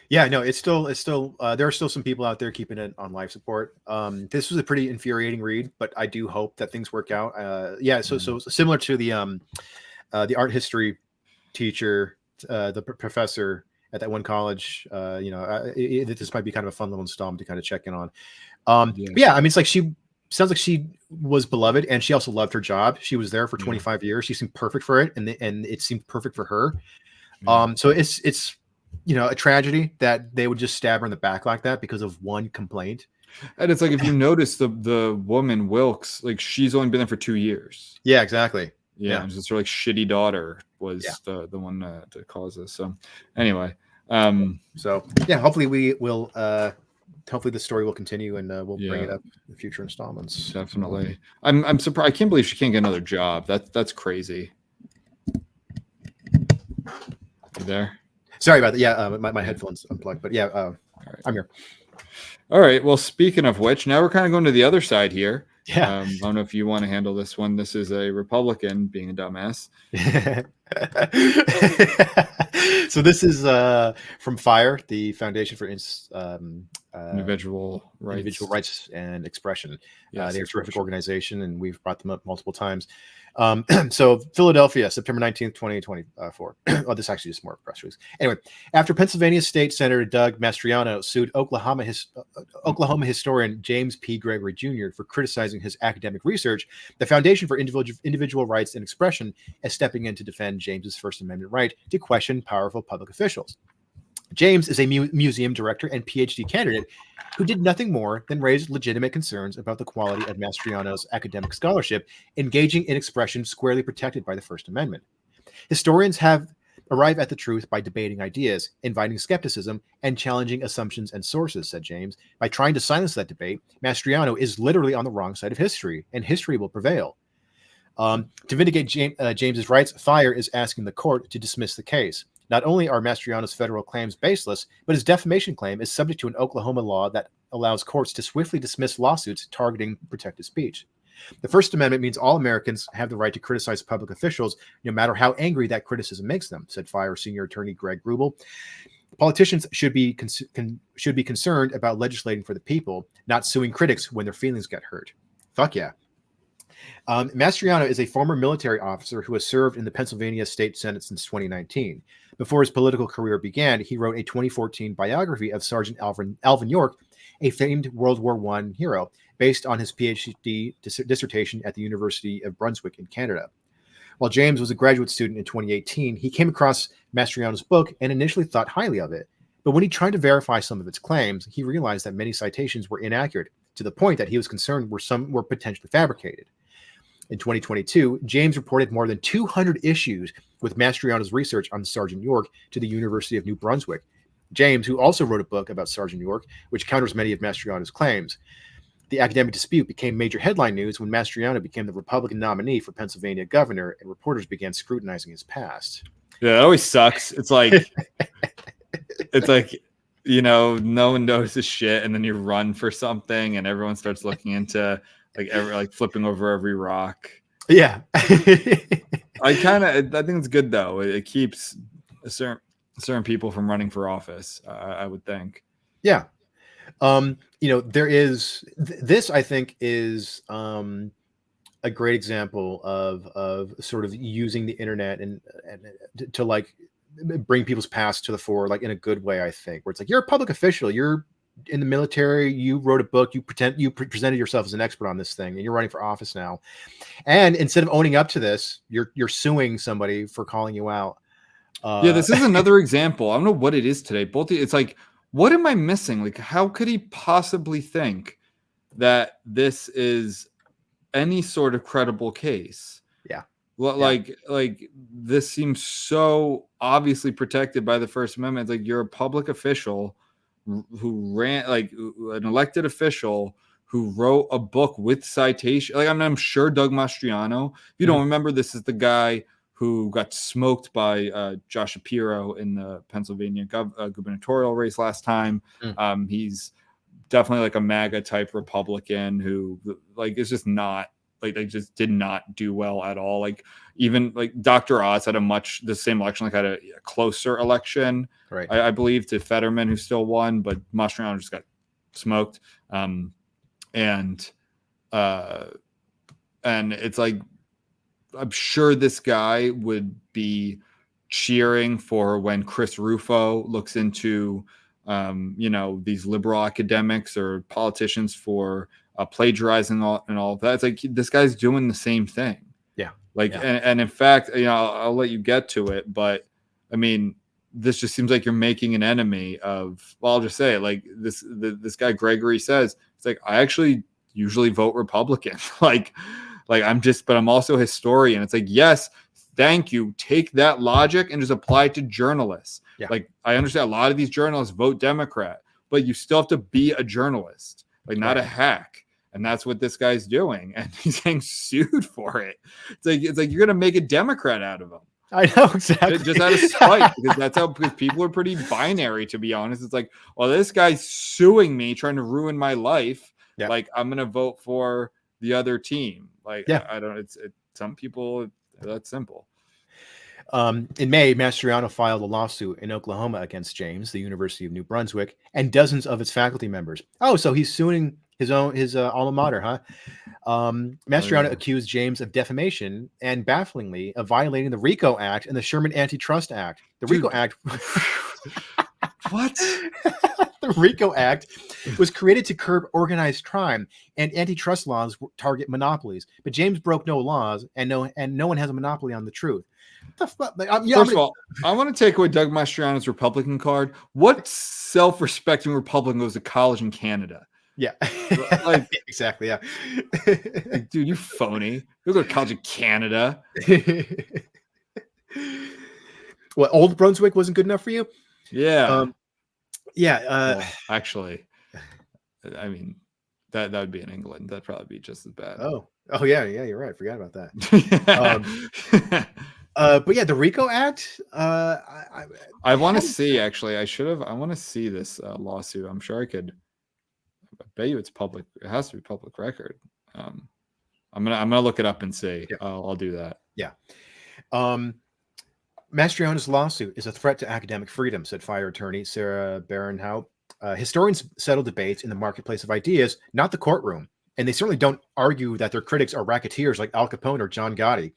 Yeah, no, it's still there are still some people out there keeping it on life support. This was a pretty infuriating read, but I do hope that things work out. So similar to the art history teacher, the professor at that one college, this might be kind of a fun little installment to kind of check in on. I mean, it's like sounds like she was beloved, and she also loved her job. She was there for 25 years. She seemed perfect for it, and it seemed perfect for her. So it's a tragedy that they would just stab her in the back like that because of one complaint. And it's like, if you notice the woman Wilkes, like she's only been there for 2 years. Yeah, exactly. Yeah. Just her like shitty daughter was the one to cause this. So anyway, hopefully we will. Hopefully the story will continue, and we'll bring it up in future installments. Definitely. I'm surprised. I can't believe she can't get another job. That's crazy. You there? Sorry about that. Yeah, my headphones unplugged, but right. I'm here. All right. Well, speaking of which, now we're kind of going to the other side here. Yeah. I don't know if you want to handle this one. This is a Republican being a dumbass. So this is from FIRE, the Foundation for Individual Rights and Expression. Yes, They're a terrific organization, and we've brought them up multiple times. So Philadelphia, September 19th, 2024. Oh, this actually is more press release. Anyway, after Pennsylvania State Senator Doug Mastriano sued Oklahoma historian James P. Gregory Jr. for criticizing his academic research, the Foundation for Individual Rights and Expression is stepping in to defend James's First Amendment right to question powerful public officials. James is a museum director and PhD candidate who did nothing more than raise legitimate concerns about the quality of Mastriano's academic scholarship, engaging in expression squarely protected by the First Amendment. Historians have arrived at the truth by debating ideas, inviting skepticism, and challenging assumptions and sources, said James. By trying to silence that debate, Mastriano is literally on the wrong side of history, and history will prevail. To vindicate James's rights, FIRE is asking the court to dismiss the case. Not only are Mastriano's federal claims baseless, but his defamation claim is subject to an Oklahoma law that allows courts to swiftly dismiss lawsuits targeting protected speech. The First Amendment means all Americans have the right to criticize public officials, no matter how angry that criticism makes them, said FIRE senior attorney Greg Grubel. Politicians should be concerned about legislating for the people, not suing critics when their feelings get hurt. Fuck yeah. Mastriano is a former military officer who has served in the Pennsylvania State Senate since 2019. Before his political career began, he wrote a 2014 biography of Sergeant Alvin York, a famed World War I hero, based on his PhD dissertation at the University of Brunswick in Canada. While James was a graduate student in 2018, he came across Mastriano's book and initially thought highly of it. But when he tried to verify some of its claims, he realized that many citations were inaccurate, to the point that he was concerned some were potentially fabricated. In 2022, James reported more than 200 issues with Mastriano's research on Sergeant York to the University of New Brunswick. James, who also wrote a book about Sergeant York, which counters many of Mastriano's claims. The academic dispute became major headline news when Mastriano became the Republican nominee for Pennsylvania governor, and reporters began scrutinizing his past. Yeah, that always sucks. It's like, no one knows this shit, and then you run for something, and everyone starts looking into flipping over every rock. Yeah. I think it's good though. It keeps certain people from running for office. I would think. Yeah. There is this. I think is a great example of sort of using the internet and to like bring people's past to the fore, like in a good way. I think where it's like you're a public official, you're in the military, you wrote a book, you presented yourself as an expert on this thing, and you're running for office now. And instead of owning up to this, you're suing somebody for calling you out. This is another example. I don't know what it is today. It's like, what am I missing? Like, how could he possibly think that this is any sort of credible case? Yeah. Well, like this seems so obviously protected by the First Amendment. It's like you're a public official who ran, like an elected official who wrote a book with citation. Like I'm sure Doug Mastriano, if you don't remember, this is the guy who got smoked by Josh Shapiro in the Pennsylvania gubernatorial race last time. He's definitely like a MAGA type Republican who like is just not like they just did not do well at all. Like even like Dr. Oz had the same election, like had a closer election, right? I believe, to Fetterman, who still won, but Mastriano just got smoked. And it's like, I'm sure this guy would be cheering for when Chris Rufo looks into, these liberal academics or politicians for plagiarizing and all of that. It's like this guy's doing the same thing. Yeah. And in fact, I'll let you get to it, but I mean, this just seems like you're making an enemy of. Well, I'll just say it like this. This guy Gregory says it's like I actually usually vote Republican. But I'm also a historian. It's like, yes, thank you. Take that logic and just apply it to journalists. Yeah. Like I understand a lot of these journalists vote Democrat, but you still have to be a journalist, like not a hack. And that's what this guy's doing. And he's getting sued for it. It's like you're gonna make a Democrat out of him. I know exactly. Just out of spite, because people are pretty binary, to be honest. It's like, well, this guy's suing me, trying to ruin my life. Yeah. Like, I'm gonna vote for the other team. Like, Yeah. I don't. Some people, that's simple. In May, Mastriano filed a lawsuit in Oklahoma against James, the University of New Brunswick, and dozens of its faculty members. Oh, so he's suing his alma mater, huh? Mastriano accused James of defamation and, bafflingly, of violating the RICO Act and the Sherman Antitrust Act. The RICO Act. What? The RICO Act was created to curb organized crime, and antitrust laws target monopolies. But James broke no laws, and no one has a monopoly on the truth. What the fuck? First of all, I want to take away Doug Mastriano's Republican card. What self-respecting Republican goes to college in Canada? Yeah, like exactly. Yeah, like, dude, you phony. You go to college in Canada. What, Old Brunswick wasn't good enough for you? Yeah. Well, actually, I mean, that would be in England. That'd probably be just as bad. Oh yeah, you're right. Forgot about that. But yeah, the RICO Act. I want to see. Actually, I want to see this lawsuit. I'm sure I could. I bet you it's public. It has to be public record. I'm gonna look it up and see. Yeah. I'll do that. Yeah. Mastriano's lawsuit is a threat to academic freedom, said fire attorney Sarah Barenhout. Historians settle debates in the marketplace of ideas, not the courtroom. And they certainly don't argue that their critics are racketeers like Al Capone or John Gotti.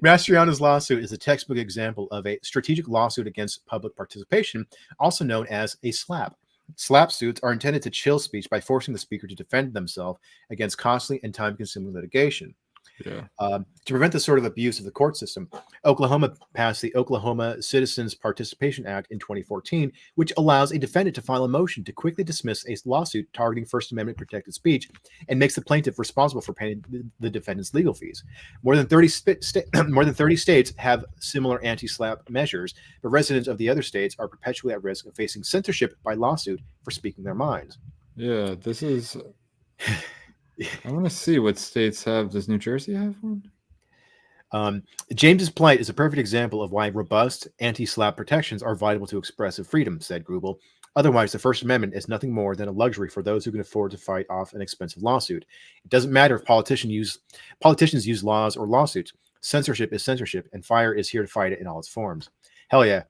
Mastriano's lawsuit is a textbook example of a strategic lawsuit against public participation, also known as a SLAP. SLAP suits are intended to chill speech by forcing the speaker to defend themselves against costly and time-consuming litigation. Yeah. To prevent this sort of abuse of the court system, Oklahoma passed the Oklahoma Citizens Participation Act in 2014, which allows a defendant to file a motion to quickly dismiss a lawsuit targeting First Amendment protected speech and makes the plaintiff responsible for paying the defendant's legal fees. More than 30 states have similar anti-SLAP measures, but residents of the other states are perpetually at risk of facing censorship by lawsuit for speaking their minds. Yeah, this is... I want to see what states have. Does New Jersey have one? James's plight is a perfect example of why robust anti-SLAP protections are vital to expressive freedom, said Grubel. Otherwise, the First Amendment is nothing more than a luxury for those who can afford to fight off an expensive lawsuit. It doesn't matter if politicians use laws or lawsuits. Censorship is censorship, and fire is here to fight it in all its forms. Hell yeah.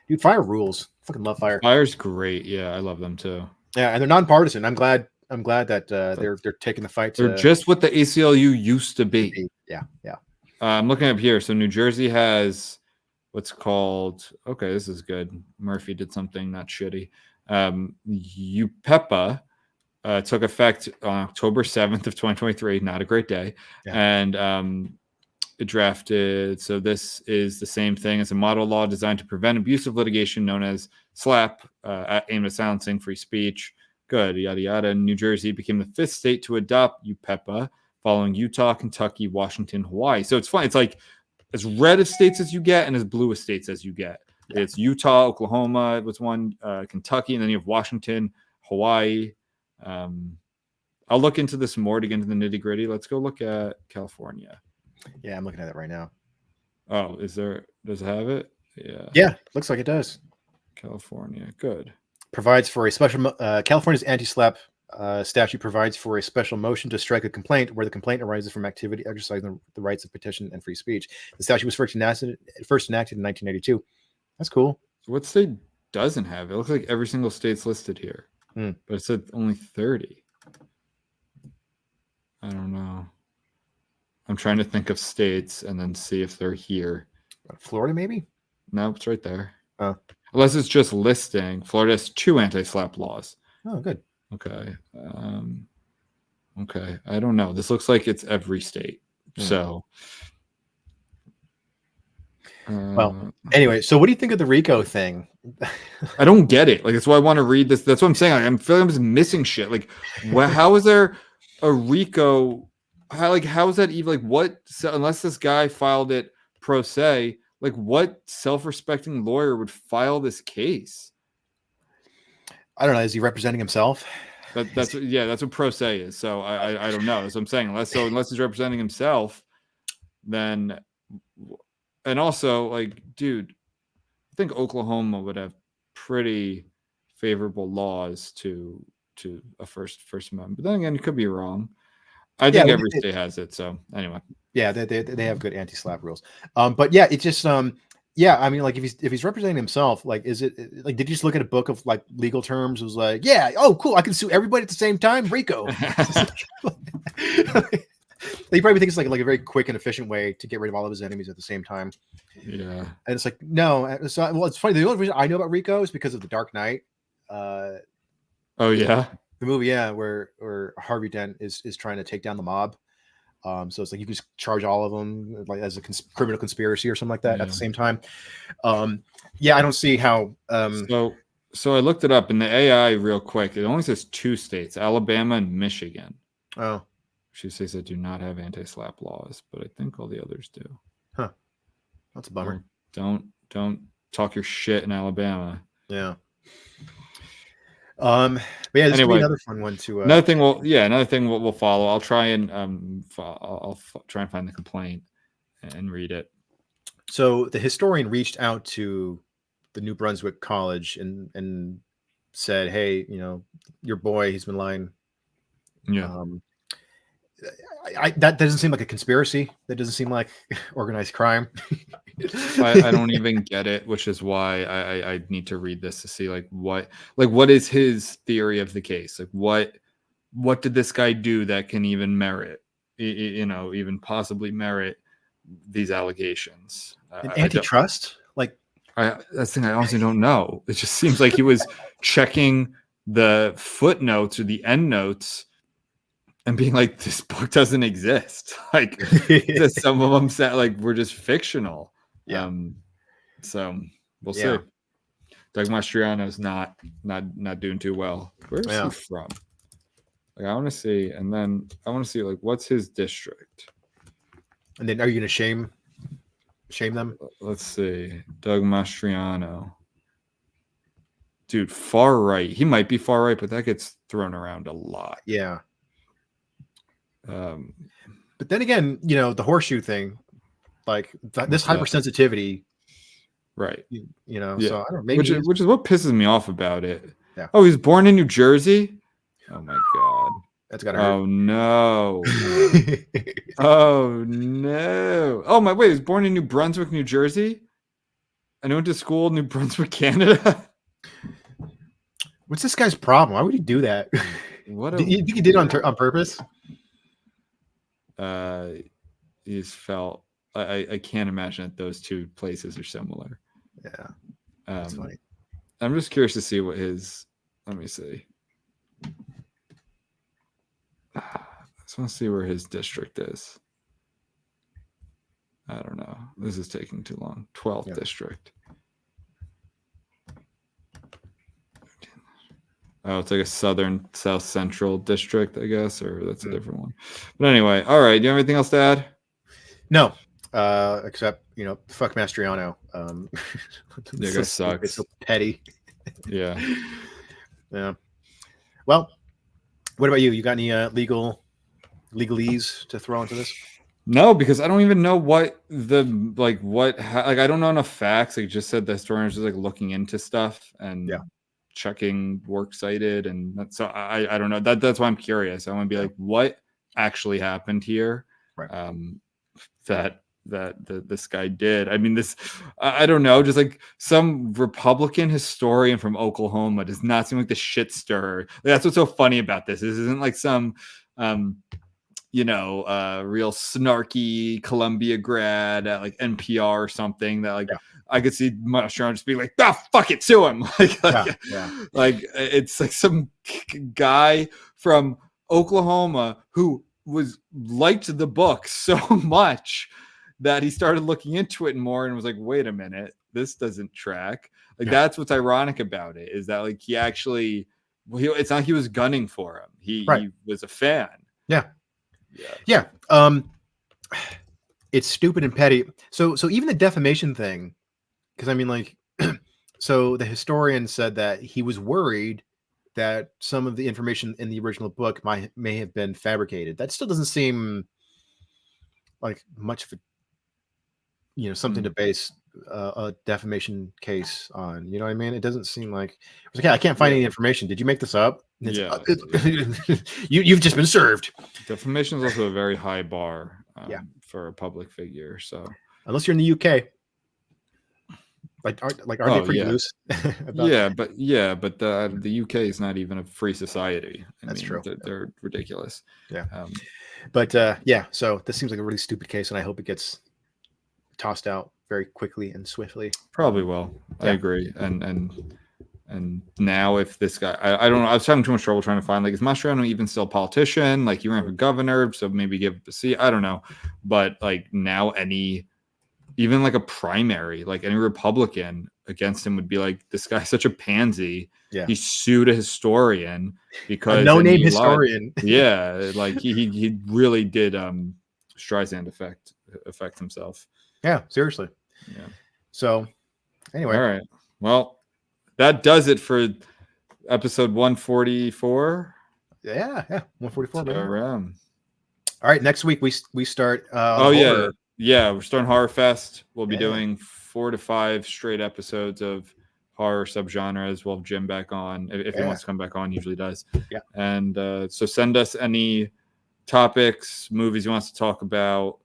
Dude, fire rules. Fucking love fire. Fire's great. Yeah, I love them too. Yeah, and they're nonpartisan. I'm glad that they're taking the fight. They're just what the ACLU used to be. Yeah. I'm looking up here. So New Jersey has what's called. Okay, this is good. Murphy did something not shitty. UPEPA took effect on October 7th of 2023. Not a great day. Yeah. And it drafted. So this is the same thing as a model law designed to prevent abusive litigation known as SLAP, aimed at silencing free speech. Good, yada, yada. New Jersey became the 5th state to adopt UPEPA, following Utah, Kentucky, Washington, Hawaii. So it's fun. It's like as red of states as you get and as blue of states as you get. Yeah. It's Utah, Oklahoma was one, Kentucky, and then you have Washington, Hawaii. I'll look into this more to get into the nitty gritty. Let's go look at California. Yeah, I'm looking at it right now. Oh, does it have it? Yeah. Yeah, looks like it does. California, good. Provides for a special California's anti-SLAP statute provides for a special motion to strike a complaint where the complaint arises from activity exercising the rights of petition and free speech. The statute was first enacted in 1982. That's cool. So what state doesn't have it? It looks like every single state's listed here, but it said only 30. I don't know. I'm trying to think of states and then see if they're here. Florida, maybe? No, it's right there. Oh. Unless it's just listing. Florida has 2 anti-SLAP laws. Oh, good. Okay. Okay. I don't know. This looks like it's every state. So. Well, anyway, so what do you think of the RICO thing? I don't get it. Like, that's why I want to read this. That's what I'm saying. Like, I'm feeling I'm just missing shit. Like, how is there a RICO? How is that even? Like, what? So unless this guy filed it pro se, like, what self-respecting lawyer would file this case? I don't know. Is he representing himself? That's what pro se is. So I don't know. That's what I'm saying. Unless he's representing himself, then, and also like, dude, I think Oklahoma would have pretty favorable laws to a First Amendment. But then again, you could be wrong. I think every state has it. So anyway, yeah, they have good anti-slap rules. But yeah, it just yeah, I mean, like if he's representing himself, like, is it like, did you just look at a book of like legal terms? It was like, yeah, oh cool, I can sue everybody at the same time, RICO. He probably thinks it's like a very quick and efficient way to get rid of all of his enemies at the same time. Yeah, and it's like, no. So, well, it's funny. The only reason I know about RICO is because of The Dark Knight. Oh yeah, the movie, yeah, where Harvey Dent is trying to take down the mob. So it's like you can just charge all of them like as a criminal conspiracy or something like that at the same time. Yeah, I don't see how. So I looked it up in the AI real quick. It only says 2 states, Alabama and Michigan. Oh, she says they do not have anti-slap laws, but I think all the others do. Huh? That's a bummer. Don't talk your shit in Alabama. Yeah. But yeah, this anyway, another fun one to. Another thing we'll follow. I'll try and I'll try and find the complaint and read it. So the historian reached out to the New Brunswick College and said, "Hey, you know, your boy, he's been lying." Yeah. That doesn't seem like a conspiracy. That doesn't seem like organized crime. I don't even get it, which is why I need to read this to see what is his theory of the case? Like what did this guy do that can even merit, even possibly merit these allegations? Antitrust? That's the thing. I honestly don't know. It just seems like he was checking the footnotes or the end notes and being like, this book doesn't exist. Like some of them said, like, we're just fictional. Yeah. So we'll see. Doug Mastriano's not doing too well. Where is he from? Like, I want to see, and then I want to see, like, what's his district? And then are you going to shame them? Let's see. Doug Mastriano. Dude, far right. He might be far right, but that gets thrown around a lot. Yeah. But then again, the horseshoe thing, like this hypersensitivity, right? So I don't know, maybe which is what pisses me off about it. Yeah. Oh, he's born in New Jersey. Oh my god, that's gotta hurt. Oh no. Oh no. Oh my wait, he's born in New Brunswick, New Jersey. And he went to school in New Brunswick, Canada. What's this guy's problem? Why would he do that? What you think he did on purpose? He's felt. I can't imagine that those two places are similar. Yeah, that's funny. I'm just curious to see what his. Let me see. I just want to see where his district is. I don't know. This is taking too long. 12th district. Oh, it's like a south central district, I guess, or that's a different one. But anyway, all right. Do you have anything else to add? No, except fuck Mastriano. It sucks. It's so petty. Yeah. Yeah. Well, what about you? You got any legalese to throw into this? No, because I don't even know what I don't know enough facts. Like, just said the historian was just like looking into stuff and checking works cited, and so I don't know. That's why I'm curious. I want to be like, what actually happened here? Right. That this guy did. I mean, I don't know. Just like some Republican historian from Oklahoma does not seem like the shit stirrer. That's what's so funny about this. This isn't like some real snarky Columbia grad at like NPR or something that I could see Mastriano just be like, fuck it, sue him. Like it's like some guy from Oklahoma who liked the book so much that he started looking into it more and was like, wait a minute, this doesn't track. That's what's ironic about it, is that like he actually, it's not he was gunning for him. He was a fan. Yeah. It's stupid and petty. So even the defamation thing, because I mean, like, so the historian said that he was worried that some of the information in the original book may have been fabricated. That still doesn't seem like much of a something to base a defamation case on. You know what I mean? It doesn't seem like it's like, yeah, I can't find any information. Did you make this up? Yeah. You've just been served. Defamation is also a very high bar for a public figure. So unless you're in the UK, aren't they pretty loose? But the UK is not even a free society. That's true. They're ridiculous. Yeah. So this seems like a really stupid case, and I hope it gets tossed out very quickly and swiftly. Probably will. I agree. And now if this guy, I don't know, I was having too much trouble trying to find, like, is Mastriano even still a politician? Like, he ran for governor, so maybe give it a seat. I don't know. But like now even like a primary, like any Republican against him would be like, this guy's such a pansy. Yeah. He sued a historian because a no-name historian. Yeah. Like he really did Streisand affect himself. Yeah, seriously. Yeah. So anyway. All right. Well, that does it for episode 144. Yeah. 144. So, all right. Next week we start. Yeah, we're starting Horror Fest. We'll be doing 4 to 5 straight episodes of horror subgenres. We'll have Jim back on if he wants to come back on. Usually does. Yeah. And so send us any topics, movies you want us to talk about,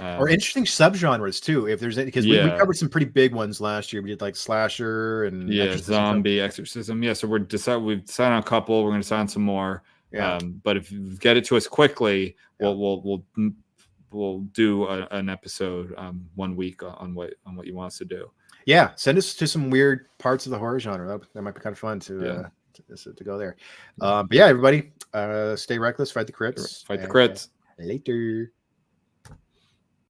or interesting subgenres too. If there's any, because we covered some pretty big ones last year. We did like slasher and zombie, exorcism. Yeah, so we've decided on a couple. We're going to sign some more. Yeah. But if you get it to us quickly, we'll do an episode 1 week on what you want us to do. Yeah, send us to some weird parts of the horror genre. That might be kind of fun to go there. But yeah, everybody, stay reckless, fight the crits. Fight the crits. Later.